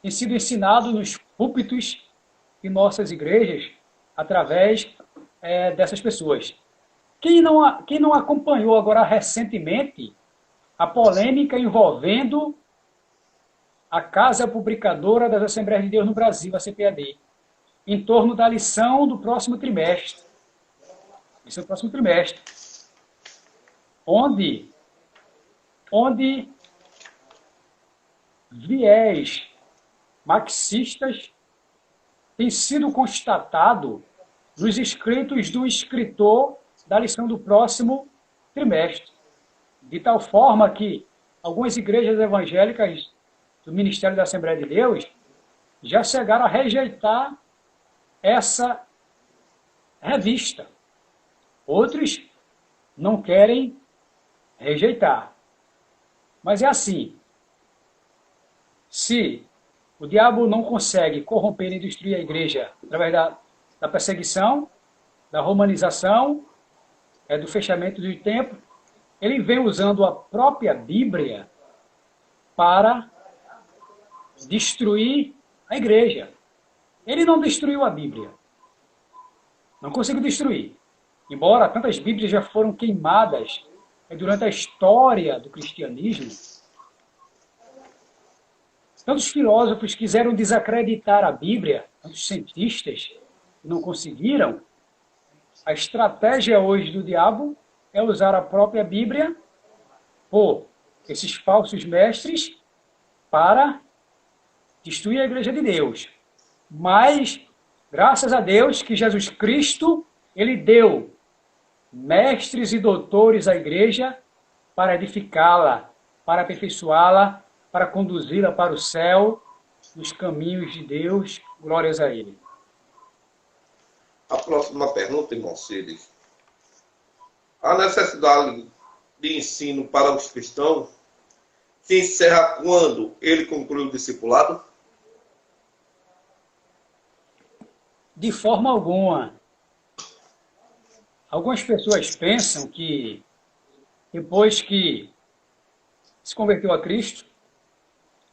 B: tem sido ensinado nos púlpitos de nossas igrejas através dessas pessoas. Quem não acompanhou agora recentemente a polêmica envolvendo a Casa Publicadora das Assembleias de Deus no Brasil, a CPAD, em torno da lição do próximo trimestre. Lição do próximo trimestre. Onde viés marxistas tem sido constatado nos escritos do escritor da lição do próximo trimestre, de tal forma que algumas igrejas evangélicas do Ministério da Assembleia de Deus já chegaram a rejeitar essa revista. Outros não querem rejeitar. Mas é assim, se o diabo não consegue corromper e destruir a igreja através da perseguição, da romanização, do fechamento do templo, ele vem usando a própria Bíblia para destruir a igreja. Ele não destruiu a Bíblia. Não conseguiu destruir. Embora tantas Bíblias já foram queimadas durante a história do cristianismo, tantos filósofos quiseram desacreditar a Bíblia, tantos cientistas não conseguiram. A estratégia hoje do diabo é usar a própria Bíblia por esses falsos mestres para destruir a igreja de Deus. Mas, graças a Deus, que Jesus Cristo, ele deu mestres e doutores à igreja para edificá-la, para aperfeiçoá-la, para conduzi-la para o céu, nos caminhos de Deus. Glórias a ele.
A: A próxima pergunta, irmão Cid. A necessidade de ensino para os cristãos se encerra quando ele conclui o discipulado?
B: De forma alguma. Algumas pessoas pensam que depois que se converteu a Cristo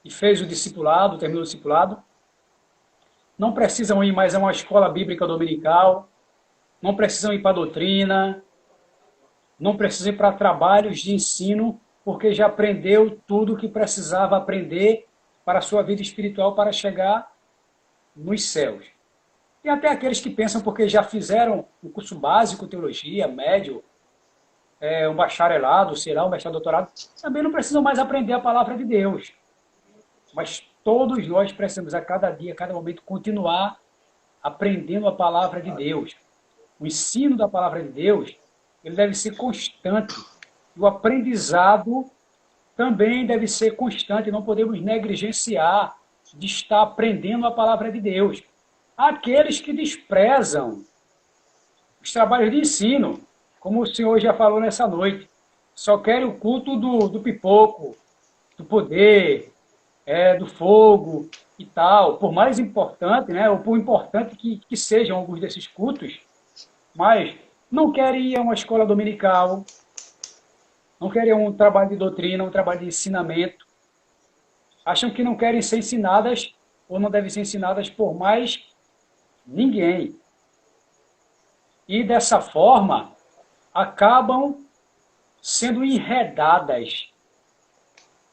B: e fez o discipulado, terminou o discipulado, não precisam ir mais a uma escola bíblica dominical, não precisam ir para a doutrina, não precisam ir para trabalhos de ensino, porque já aprendeu tudo o que precisava aprender para a sua vida espiritual para chegar nos céus. E até aqueles que pensam porque já fizeram um curso básico, teologia, médio, um bacharelado, sei lá, um mestrado, doutorado, também não precisam mais aprender a palavra de Deus. Mas todos nós precisamos a cada dia, a cada momento, continuar aprendendo a palavra de Deus. O ensino da palavra de Deus, ele deve ser constante. E o aprendizado também deve ser constante. Não podemos negligenciar de estar aprendendo a palavra de Deus. Aqueles que desprezam os trabalhos de ensino, como o senhor já falou nessa noite, só querem o culto do pipoco, do poder, do fogo e tal. Por mais importante, né, ou por importante que sejam alguns desses cultos, mas não querem ir a uma escola dominical, não querem um trabalho de doutrina, um trabalho de ensinamento. Acham que não querem ser ensinadas ou não devem ser ensinadas por mais ninguém. E dessa forma, acabam sendo enredadas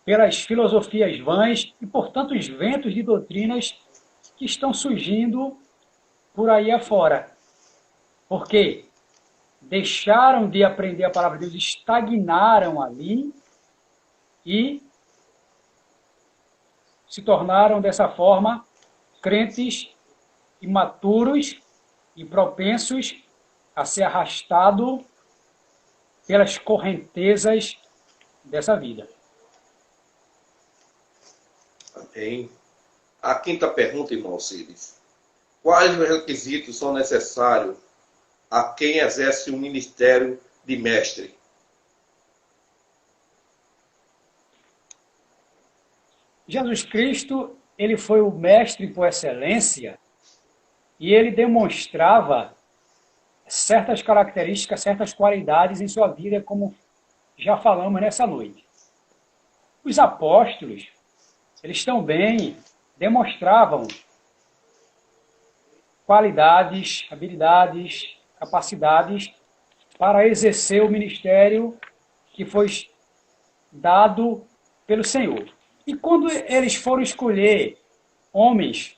B: pelas filosofias vãs e por tantos ventos de doutrinas que estão surgindo por aí afora. Porque deixaram de aprender a palavra de Deus, estagnaram ali e se tornaram, dessa forma, crentes imaturos e propensos a ser arrastado pelas correntezas dessa vida.
A: Amém. A quinta pergunta, irmão Cides. Quais os requisitos são necessários a quem exerce o ministério de mestre?
B: Jesus Cristo, ele foi o mestre por excelência e ele demonstrava certas características, certas qualidades em sua vida, como já falamos nessa noite. Os apóstolos, eles também demonstravam qualidades, habilidades, capacidades para exercer o ministério que foi dado pelo Senhor. E quando eles foram escolher homens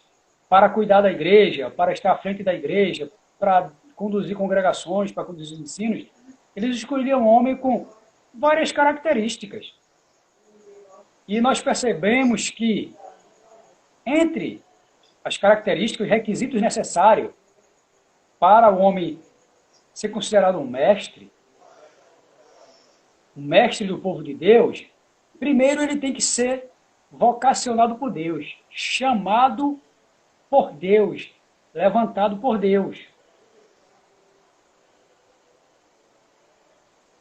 B: para cuidar da igreja, para estar à frente da igreja, para conduzir congregações, para conduzir ensinos, eles escolhiam um homem com várias características. E nós percebemos que Entre as características e requisitos necessários para o homem ser considerado um mestre do povo de Deus, primeiro ele tem que ser vocacionado por Deus, chamado por Deus, levantado por Deus.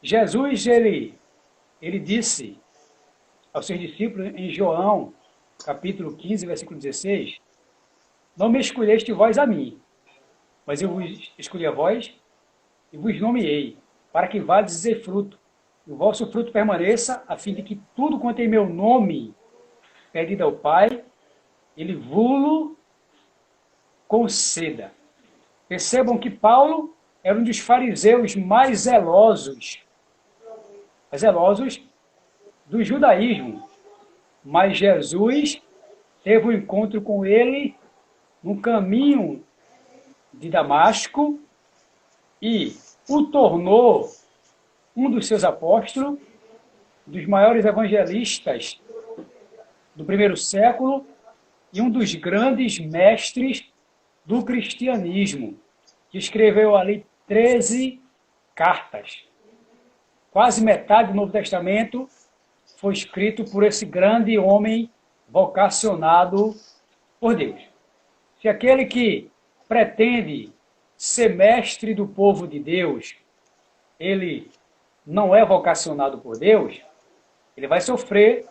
B: Jesus, ele disse aos seus discípulos em João, capítulo 15, versículo 16, não me escolheste vós a mim, mas eu vos escolhi a vós e vos nomeei, para que vades dizer fruto, e o vosso fruto permaneça, a fim de que tudo quanto em meu nome pedido ao Pai, ele vos conceda. Percebam que Paulo era um dos fariseus mais zelosos do judaísmo, mas Jesus teve um encontro com ele no caminho de Damasco e o tornou um dos seus apóstolos, dos maiores evangelistas do primeiro século e um dos grandes mestres do cristianismo, que escreveu ali 13 cartas. Quase metade do Novo Testamento foi escrito por esse grande homem vocacionado por Deus. Se aquele que pretende ser mestre do povo de Deus, ele não é vocacionado por Deus, ele vai sofrer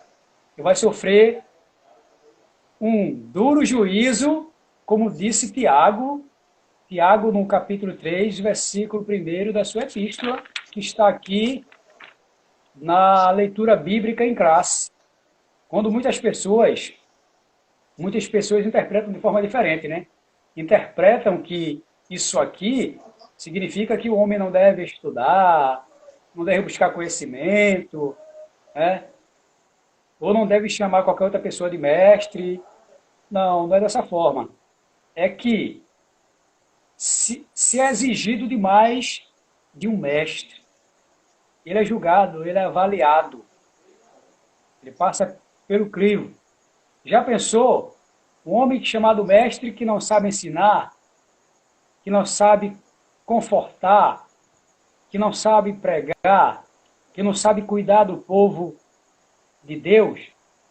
B: um duro juízo, como disse Tiago no capítulo 3, versículo 1 da sua epístola, que está aqui na leitura bíblica em classe. Quando muitas pessoas interpretam de forma diferente, né? Interpretam que isso aqui significa que o homem não deve estudar, não deve buscar conhecimento, né? Ou não deve chamar qualquer outra pessoa de mestre. Não é dessa forma. É que se é exigido demais de um mestre, ele é julgado, ele é avaliado, ele passa pelo crivo. Já pensou um homem chamado mestre que não sabe ensinar, que não sabe confortar, que não sabe pregar, que não sabe cuidar do povo de Deus,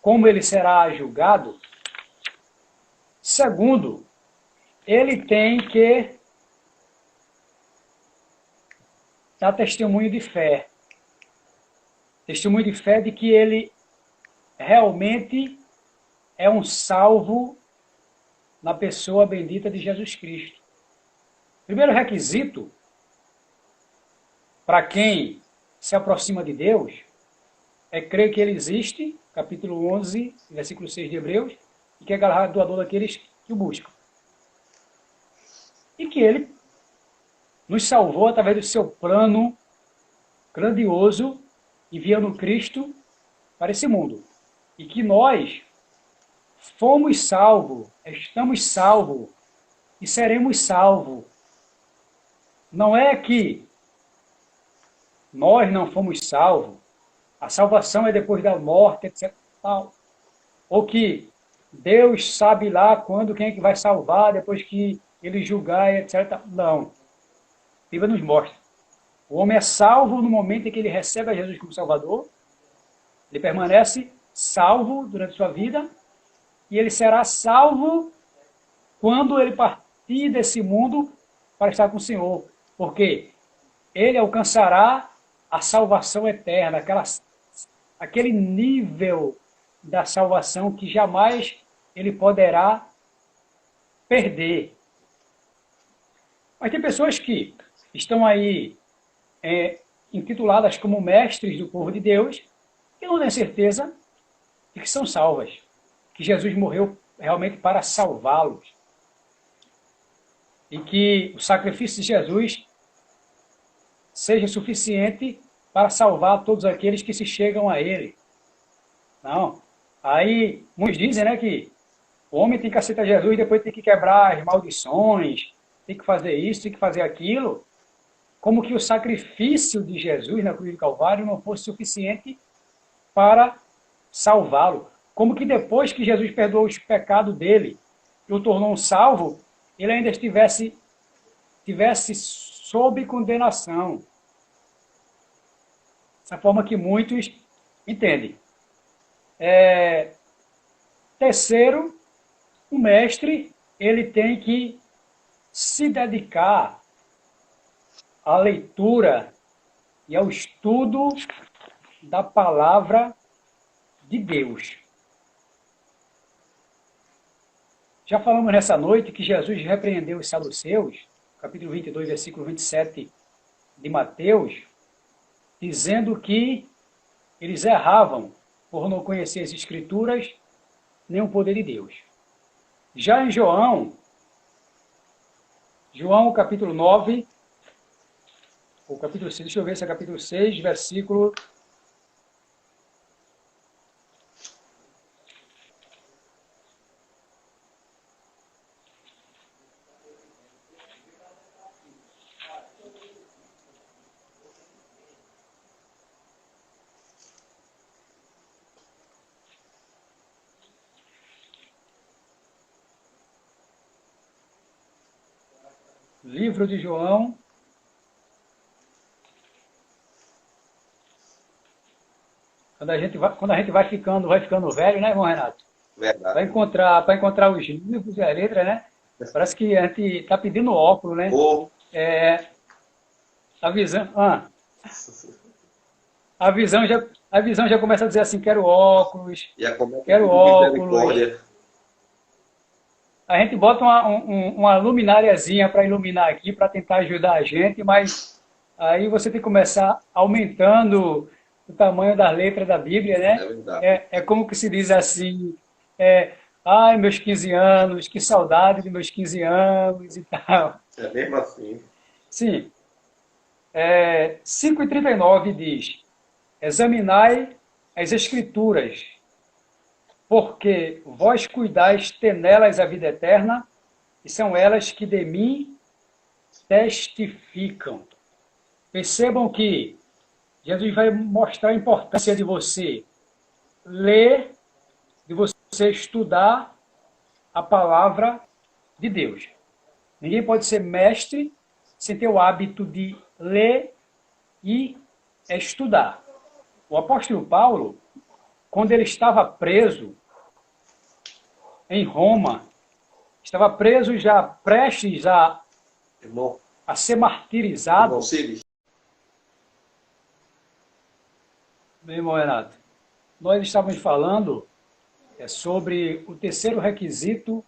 B: como ele será julgado? Segundo, ele tem que dar testemunho de fé. Testemunho de fé de que ele realmente é um salvo na pessoa bendita de Jesus Cristo. Primeiro requisito para quem se aproxima de Deus é crer que ele existe, capítulo 11, versículo 6 de Hebreus, e que é galardoador daqueles que o buscam. E que ele nos salvou através do seu plano grandioso, enviando Cristo para esse mundo. E que nós fomos salvos, estamos salvos e seremos salvos. Não é que nós não fomos salvos, a salvação é depois da morte, etc. Tal. Ou que Deus sabe lá quando, quem é que vai salvar, depois que ele julgar, etc. Não. A Bíblia nos mostra. O homem é salvo no momento em que ele recebe a Jesus como Salvador, ele permanece salvo durante sua vida, e ele será salvo quando ele partir desse mundo para estar com o Senhor. Porque ele alcançará a salvação eterna, aquele nível da salvação que jamais ele poderá perder. Mas tem pessoas que estão aí intituladas como mestres do povo de Deus e não têm certeza de que são salvas, que Jesus morreu realmente para salvá-los e que o sacrifício de Jesus seja suficiente para salvar todos aqueles que se chegam a ele. Não. Aí, muitos dizem, né, que o homem tem que aceitar Jesus e depois tem que quebrar as maldições, tem que fazer isso, tem que fazer aquilo, como que o sacrifício de Jesus na cruz do Calvário não fosse suficiente para salvá-lo. como que depois que Jesus perdoou os pecados dele e o tornou um salvo, ele ainda tivesse sob condenação. Essa forma que muitos entendem. Terceiro, o mestre ele tem que se dedicar à leitura e ao estudo da palavra de Deus. Já falamos nessa noite que Jesus repreendeu os saduceus, capítulo 22, versículo 27 de Mateus, dizendo que eles erravam por não conhecer as Escrituras nem o poder de Deus. Já em João capítulo 9, ou capítulo 6, deixa eu ver se é capítulo 6, versículo... Livro de João, quando a gente vai ficando velho, né, irmão Renato?
A: Verdade.
B: Para encontrar os livros e a letra, né? Parece que a gente está pedindo óculos, né?
A: Ou
B: A visão, a visão já começa a dizer assim, quero óculos,
A: e a
B: quero óculos. A gente bota uma lumináriazinha para iluminar aqui, para tentar ajudar a gente, mas aí você tem que começar aumentando o tamanho das letras da Bíblia, né?
A: É verdade.
B: É como que se diz assim, ai, meus 15 anos, que saudade de meus 15 anos e tal.
A: É mesmo assim.
B: Sim. 5:39 diz, examinai as Escrituras, porque vós cuidais ter nelas a vida eterna, e são elas que de mim testificam. Percebam que Jesus vai mostrar a importância de você ler, de você estudar a palavra de Deus. Ninguém pode ser mestre sem ter o hábito de ler e estudar. O apóstolo Paulo, quando ele estava preso em Roma, estava preso já prestes a ser martirizado. Meu irmão Renato, nós estávamos falando sobre o terceiro requisito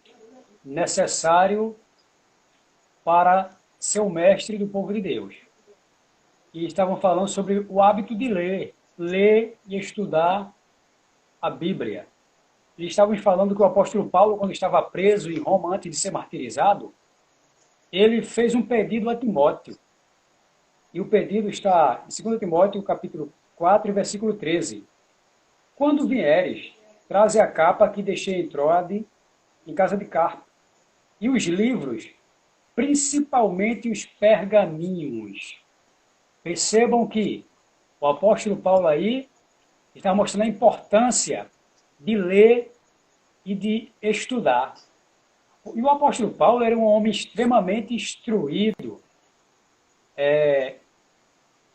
B: necessário para ser o mestre do povo de Deus. E estavam falando sobre o hábito de ler e estudar a Bíblia. E estávamos falando que o apóstolo Paulo, quando estava preso em Roma antes de ser martirizado, ele fez um pedido a Timóteo. E o pedido está em 2 Timóteo, capítulo 4, versículo 13. Quando vieres, traze a capa que deixei em Troade, em casa de Carpo, e os livros, principalmente os pergaminhos. Percebam que o apóstolo Paulo aí está mostrando a importância de ler e de estudar. E o apóstolo Paulo era um homem extremamente instruído.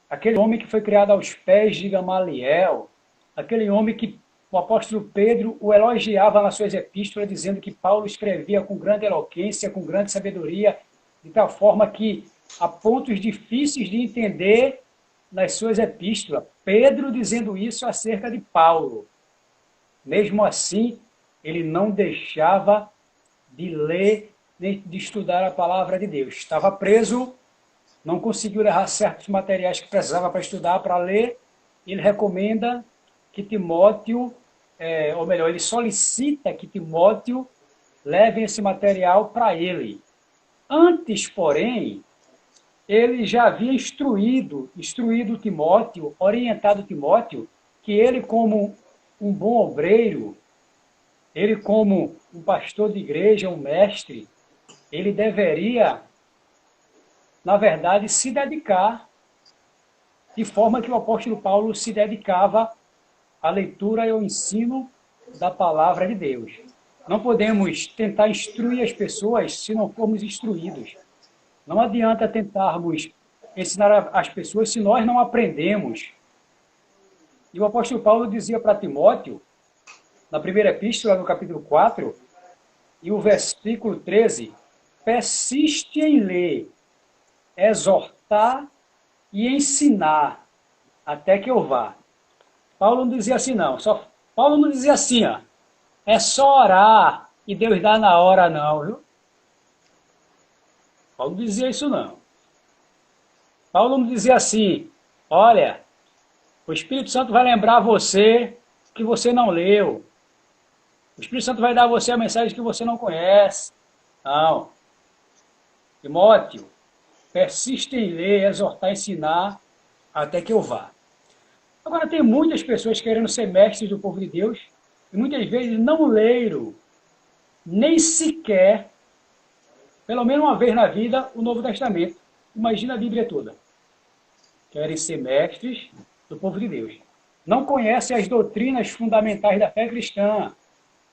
B: Aquele homem que foi criado aos pés de Gamaliel, aquele homem que o apóstolo Pedro o elogiava nas suas epístolas, dizendo que Paulo escrevia com grande eloquência, com grande sabedoria, de tal forma que há pontos difíceis de entender nas suas epístolas. Pedro dizendo isso acerca de Paulo. Mesmo assim, ele não deixava de ler nem de estudar a palavra de Deus. Estava preso, não conseguiu levar certos materiais que precisava para estudar, para ler. Ele recomenda que Timóteo, ou melhor, ele solicita que Timóteo leve esse material para ele. Antes, porém, ele já havia instruído Timóteo, orientado Timóteo, que ele, como um bom obreiro, ele, como um pastor de igreja, um mestre, ele deveria, na verdade, se dedicar de forma que o apóstolo Paulo se dedicava à leitura e ao ensino da palavra de Deus. Não podemos tentar instruir as pessoas se não formos instruídos. Não adianta tentarmos ensinar as pessoas se nós não aprendemos. E o apóstolo Paulo dizia para Timóteo, na primeira epístola, no capítulo 4, e o versículo 13, persiste em ler, exortar e ensinar, até que eu vá. Paulo não dizia assim, não. Paulo não dizia assim, ó, é só orar e Deus dá na hora, não, viu? Paulo não dizia isso, não. Paulo não dizia assim, olha, o Espírito Santo vai lembrar você que você não leu. O Espírito Santo vai dar a você a mensagem que você não conhece. Não. Timóteo, persiste em ler, exortar, ensinar, até que eu vá. Agora, tem muitas pessoas querendo ser mestres do povo de Deus e muitas vezes não leram nem sequer, pelo menos uma vez na vida, o Novo Testamento. Imagina a Bíblia toda. Querem ser mestres do povo de Deus. Não conhecem as doutrinas fundamentais da fé cristã.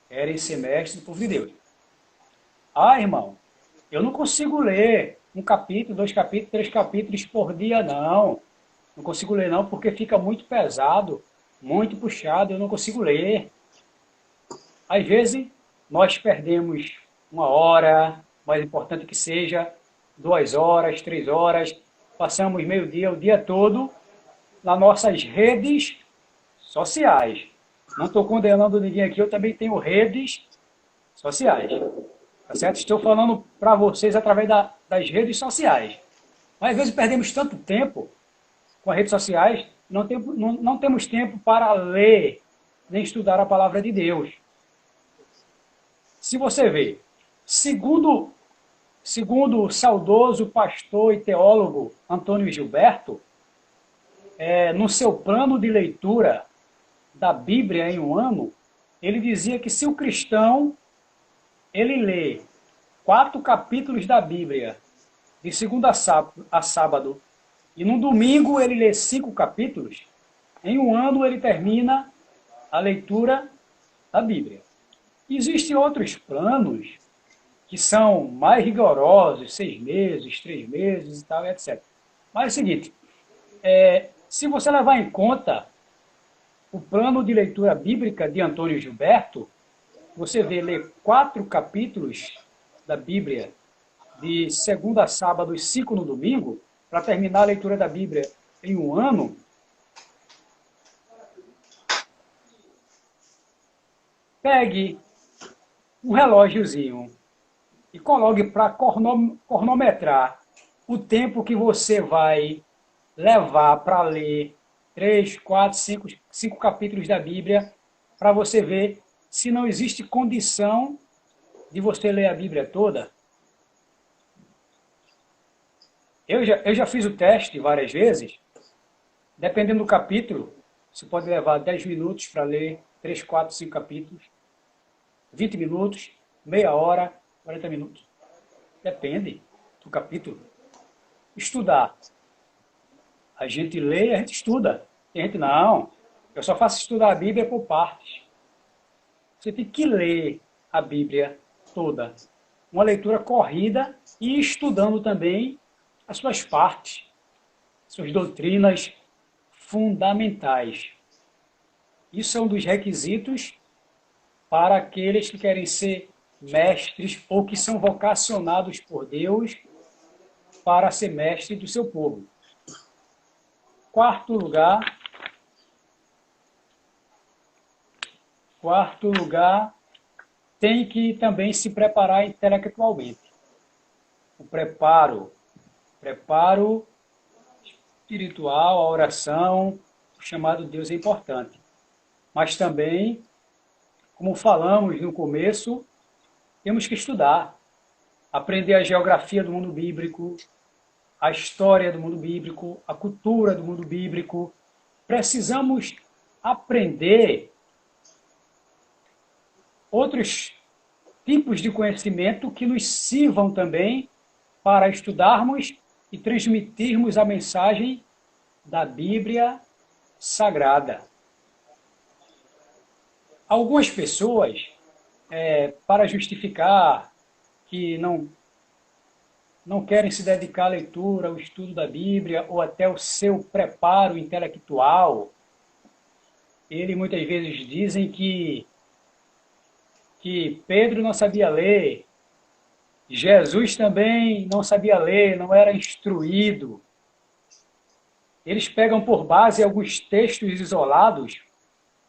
B: Querem ser mestres do povo de Deus. Ah, irmão, eu não consigo ler um capítulo, 2 capítulos, 3 capítulos por dia, não. Não consigo ler, não, porque fica muito pesado, muito puxado, eu não consigo ler. Às vezes, nós perdemos 1 hora, mais importante que seja, 2 horas, 3 horas, passamos meio-dia, o dia todo, nas nossas redes sociais. Não estou condenando ninguém aqui, eu também tenho redes sociais. Tá certo? Estou falando para vocês através das redes sociais. Mas às vezes perdemos tanto tempo com as redes sociais, não temos tempo para ler, nem estudar a palavra de Deus. Se você vê, segundo o saudoso pastor e teólogo Antônio Gilberto, no seu plano de leitura da Bíblia em um ano, ele dizia que se o cristão ele lê 4 capítulos da Bíblia, de segunda a sábado, e no domingo ele lê 5 capítulos, em um ano ele termina a leitura da Bíblia. Existem outros planos que são mais rigorosos, 6 meses, 3 meses e tal, etc. Mas é o seguinte, se você levar em conta o plano de leitura bíblica de Antônio Gilberto, você vê ler 4 capítulos da Bíblia de segunda a sábado e 5 no domingo, para terminar a leitura da Bíblia em um ano, pegue um relógiozinho e coloque para cronometrar o tempo que você vai levar para ler 3, 4, 5 capítulos da Bíblia, para você ver se não existe condição de você ler a Bíblia toda. Eu já fiz o teste várias vezes, dependendo do capítulo, você pode levar 10 minutos para ler 3, 4, 5 capítulos, 20 minutos, meia hora, 40 minutos. Depende do capítulo. Estudar. A gente lê, a gente estuda. Tem gente, não, eu só faço estudar a Bíblia por partes. Você tem que ler a Bíblia toda. Uma leitura corrida e estudando também as suas partes, suas doutrinas fundamentais. Isso é um dos requisitos para aqueles que querem ser mestres ou que são vocacionados por Deus para ser mestre do seu povo. Quarto lugar, tem que também se preparar intelectualmente. O preparo espiritual, a oração, o chamado Deus é importante. Mas também, como falamos no começo, temos que estudar, aprender a geografia do mundo bíblico, a história do mundo bíblico, a cultura do mundo bíblico. Precisamos aprender outros tipos de conhecimento que nos sirvam também para estudarmos e transmitirmos a mensagem da Bíblia Sagrada. algumas pessoas, para justificar que não querem se dedicar à leitura, ao estudo da Bíblia, ou até o seu preparo intelectual, eles muitas vezes dizem que Pedro não sabia ler, Jesus também não sabia ler, não era instruído. Eles pegam por base alguns textos isolados,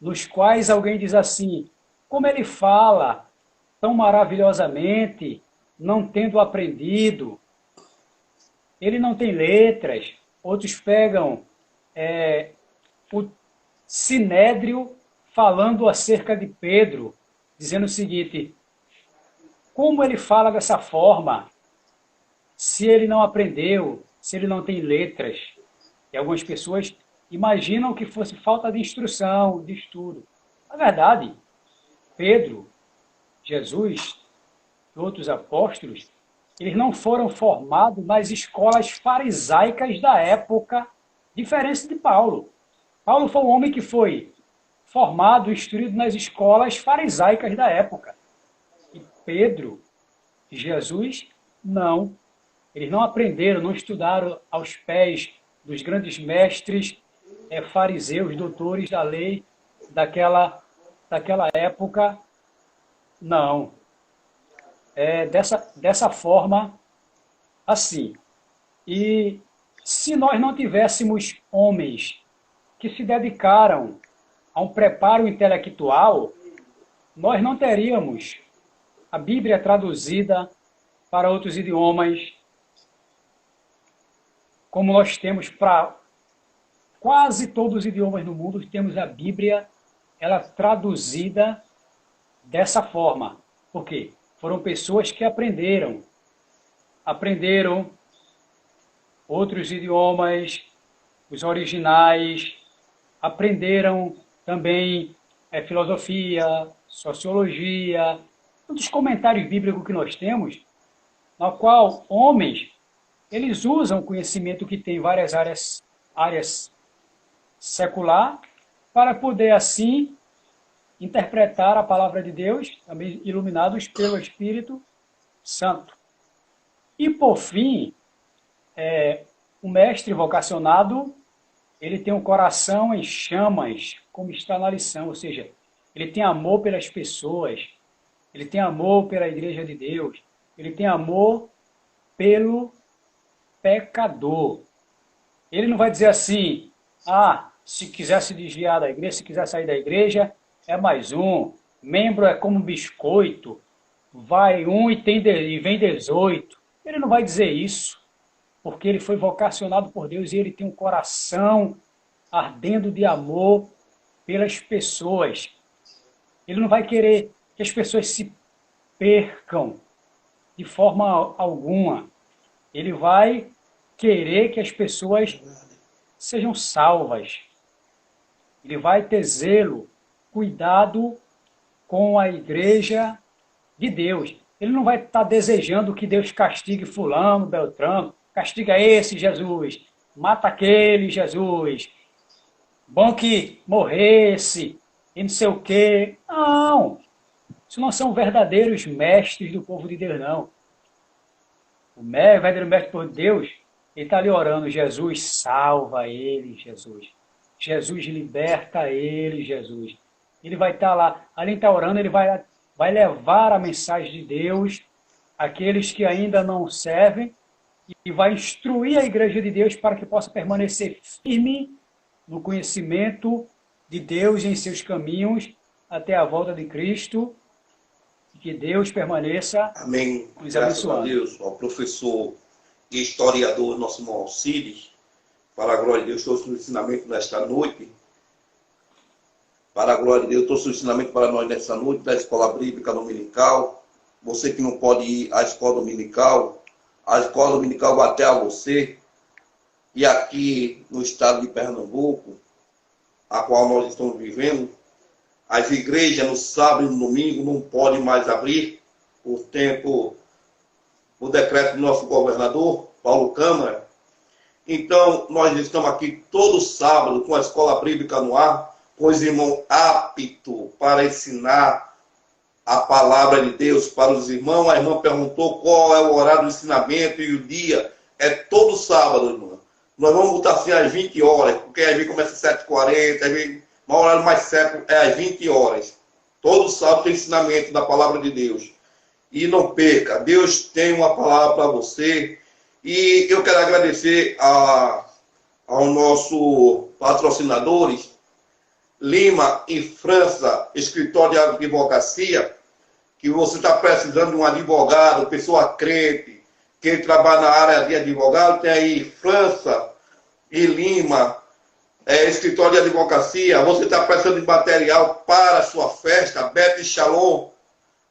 B: nos quais alguém diz assim, como ele fala tão maravilhosamente, não tendo aprendido, ele não tem letras. Outros pegam o Sinédrio falando acerca de Pedro, dizendo o seguinte, como ele fala dessa forma, se ele não aprendeu, se ele não tem letras? E algumas pessoas imaginam que fosse falta de instrução, de estudo. Na verdade, Pedro, Jesus e outros apóstolos, eles não foram formados nas escolas farisaicas da época, diferente de Paulo. Paulo foi um homem que foi formado, instruído nas escolas farisaicas da época. E Pedro e Jesus, não. Eles não aprenderam, não estudaram aos pés dos grandes mestres fariseus, doutores da lei daquela época, não. Dessa forma, assim. E se nós não tivéssemos homens que se dedicaram a um preparo intelectual, nós não teríamos a Bíblia traduzida para outros idiomas, como nós temos para quase todos os idiomas no mundo, temos a Bíblia, ela traduzida dessa forma. Por quê? Foram pessoas que aprenderam outros idiomas, os originais, aprenderam também filosofia, sociologia, todos os comentários bíblicos que nós temos, na qual homens, eles usam o conhecimento que tem em várias áreas secular, para poder, assim, interpretar a palavra de Deus, também iluminados pelo Espírito Santo. E, por fim, o mestre vocacionado, ele tem um coração em chamas, como está na lição, ou seja, ele tem amor pelas pessoas, ele tem amor pela Igreja de Deus, ele tem amor pelo pecador. Ele não vai dizer assim, se quiser se desviar da igreja, se quiser sair da igreja, é mais um. Membro é como um biscoito, vai um e vem 18. Ele não vai dizer isso, porque ele foi vocacionado por Deus e ele tem um coração ardendo de amor pelas pessoas. Ele não vai querer que as pessoas se percam de forma alguma. Ele vai querer que as pessoas sejam salvas. Ele vai ter zelo, cuidado com a igreja de Deus. Ele não vai estar desejando que Deus castigue fulano, beltrano, castiga esse, Jesus, mata aquele, Jesus, bom que morresse, e não sei o quê. Não, isso não são verdadeiros mestres do povo de Deus, não. O verdadeiro mestre por Deus, ele está ali orando, Jesus, salva ele, Jesus. Jesus, liberta ele, Jesus. Ele vai estar lá, além de estar orando, ele vai levar a mensagem de Deus àqueles que ainda não servem e vai instruir a igreja de Deus para que possa permanecer firme no conhecimento de Deus e em seus caminhos até a volta de Cristo. E que Deus permaneça
A: Amém.
B: nos
A: Graças a
B: abençoando.
A: Deus, ao professor e historiador, nosso irmão Alcides, para a glória de Deus, trouxe um ensinamento nesta noite. Para a glória de Deus, trouxe um ensinamento para nós nesta noite da Escola Bíblica Dominical. Você que não pode ir à escola dominical, a escola dominical vai até a você. E aqui no estado de Pernambuco, a qual nós estamos vivendo, as igrejas no sábado e no domingo não podem mais abrir por decreto do nosso governador, Paulo Câmara. Então, nós estamos aqui todo sábado com a Escola Bíblica no ar, pois irmão apto para ensinar a palavra de Deus para os irmãos. A irmã perguntou qual é o horário do ensinamento e o dia. É todo sábado, irmã. Nós vamos botar assim às 20 horas, porque às vezes começa às 7h40, às vezes o horário mais certo é às 20 horas. Todo sábado tem ensinamento da palavra de Deus. E não perca, Deus tem uma palavra para você. E eu quero agradecer aos nossos patrocinadores, Lima e França, escritório de advocacia, que você está precisando de um advogado, pessoa crente, que trabalha na área de advogado, tem aí França e Lima, escritório de advocacia. Você está precisando de material para a sua festa, Beth Shalom,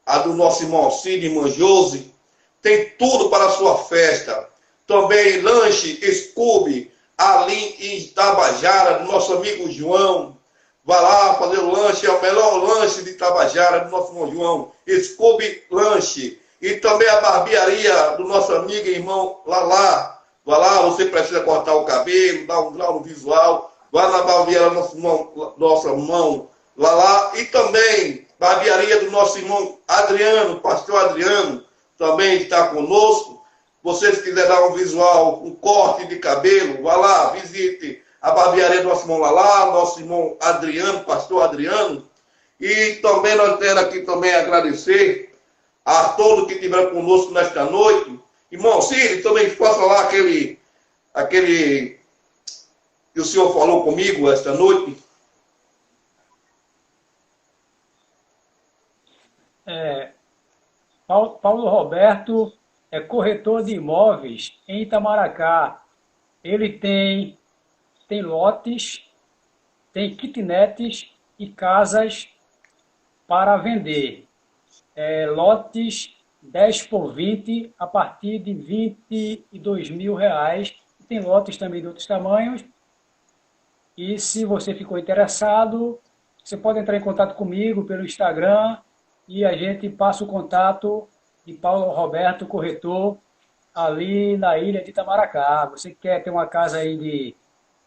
A: a do nosso irmão Alcide, irmã Josi, tem tudo para a sua festa. Também lanche Scooby, ali em Itabajara, do nosso amigo João. Vá lá fazer o lanche, é o melhor lanche de Itabajara, do nosso irmão João. Scooby Lanche. E também a barbearia do nosso amigo e irmão Lalá. Vá lá, você precisa cortar o cabelo, dar um grau no visual. Vá na barbearia do nosso irmão Lalá. E também barbearia do nosso irmão Adriano, pastor Adriano, também está conosco. Vocês quiserem dar um visual, um corte de cabelo, vá lá, visite a barbearia do nosso irmão Lalá, nosso irmão Adriano, pastor Adriano. E também nós queremos aqui também agradecer a todos que estiveram conosco nesta noite. Irmão Círio, também faça lá aquele que o senhor falou comigo esta noite.
B: Paulo Roberto é corretor de imóveis em Itamaracá. Ele tem lotes, tem kitnets e casas para vender. Lotes 10 por 20 a partir de R$22 mil. Tem lotes também de outros tamanhos. E se você ficou interessado, você pode entrar em contato comigo pelo Instagram e a gente passa o contato de Paulo Roberto, corretor, ali na ilha de Itamaracá. Você que quer ter uma casa aí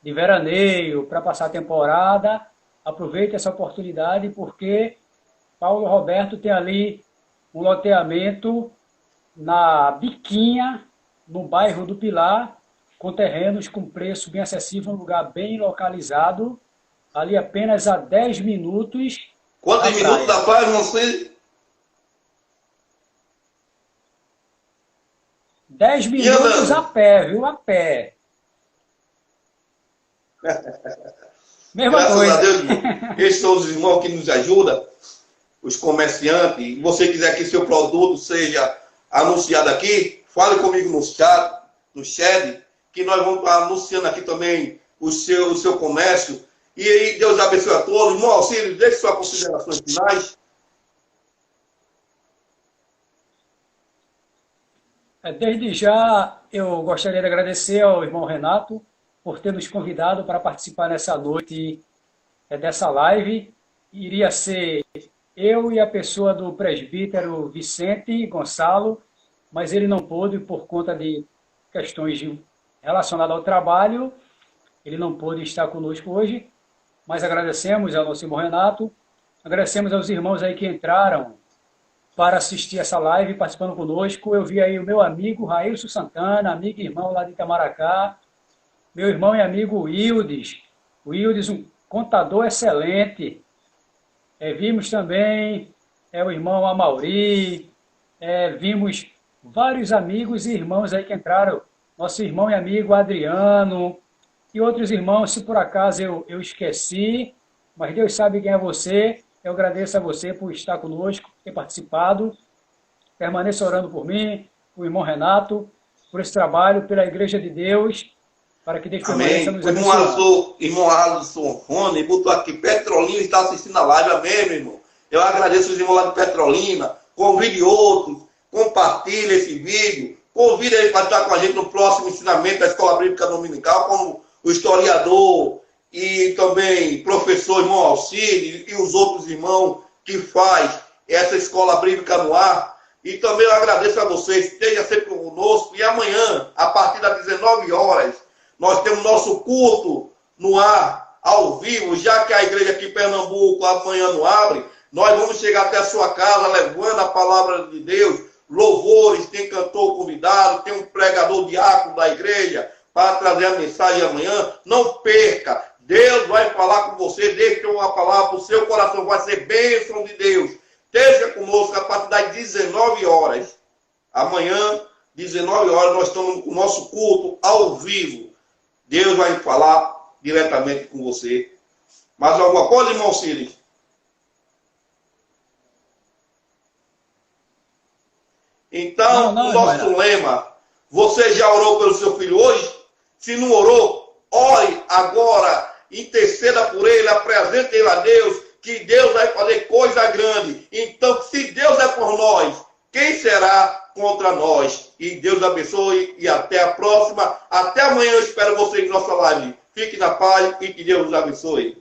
B: de veraneio para passar a temporada, aproveite essa oportunidade, porque Paulo Roberto tem ali um loteamento na Biquinha, no bairro do Pilar, com terrenos com preço bem acessível, um lugar bem localizado, ali apenas a 10 minutos.
A: Quantos minutos da praia, não sei?
B: 10 minutos a pé, viu? A pé. Mesma
A: Graças
B: coisa.
A: a Deus, irmão. Esses são os irmãos que nos ajudam, os comerciantes. Se você quiser que seu produto seja anunciado aqui, fale comigo no chat, que nós vamos estar anunciando aqui também o seu comércio. E aí, Deus abençoe a todos. Irmão Alcírio, deixe suas considerações finais.
B: Desde já, eu gostaria de agradecer ao irmão Renato por ter nos convidado para participar nessa noite dessa live. Iria ser eu e a pessoa do presbítero Vicente Gonçalo, mas ele não pôde por conta de questões relacionadas ao trabalho. Ele não pôde estar conosco hoje, mas agradecemos ao nosso irmão Renato, agradecemos aos irmãos aí que entraram para assistir essa live, participando conosco. Eu vi aí o meu amigo Railson Santana, amigo e irmão lá de Itamaracá, meu irmão e amigo Wildes, um contador excelente. Vimos também o irmão Amauri, vimos vários amigos e irmãos aí que entraram, nosso irmão e amigo Adriano, e outros irmãos, se por acaso eu esqueci, mas Deus sabe quem é você. Eu agradeço a você por estar conosco, ter participado. Permaneça orando por mim, por irmão Renato, por esse trabalho, pela Igreja de Deus, para que Deus permaneça nos abençoando.
A: Irmão Alisson Rony botou aqui, Petrolina está assistindo a live, amém, meu irmão? Eu agradeço os irmãos lá de Petrolina, convide outros, compartilhe esse vídeo, convide ele para estar com a gente no próximo ensinamento da Escola Bíblica Dominical, como o historiador e também professor irmão Alcide e os outros irmãos que faz essa Escola Bíblica no ar. E também eu agradeço a vocês, esteja sempre conosco. E amanhã, a partir das 19 horas, nós temos nosso culto no ar, ao vivo, já que a igreja aqui em Pernambuco amanhã não abre, nós vamos chegar até a sua casa levando a palavra de Deus, louvores, tem cantor convidado, tem um pregador diácono da igreja para trazer a mensagem amanhã. Não perca, Deus vai falar com você, deixa uma palavra para o seu coração, vai ser bênção de Deus. Esteja conosco a partir das 19 horas. Amanhã, 19 horas, nós estamos com o nosso culto ao vivo. Deus vai falar diretamente com você. Mais alguma coisa, irmão Círio? Então, o nosso lema, você já orou pelo seu filho hoje? Se não orou, ore agora, interceda por ele, apresente ele a Deus, que Deus vai fazer coisa grande. Então, se Deus é por nós, quem será contra nós? E Deus abençoe e até a próxima. Até amanhã eu espero vocês em nossa live. Fique na paz e que Deus os abençoe.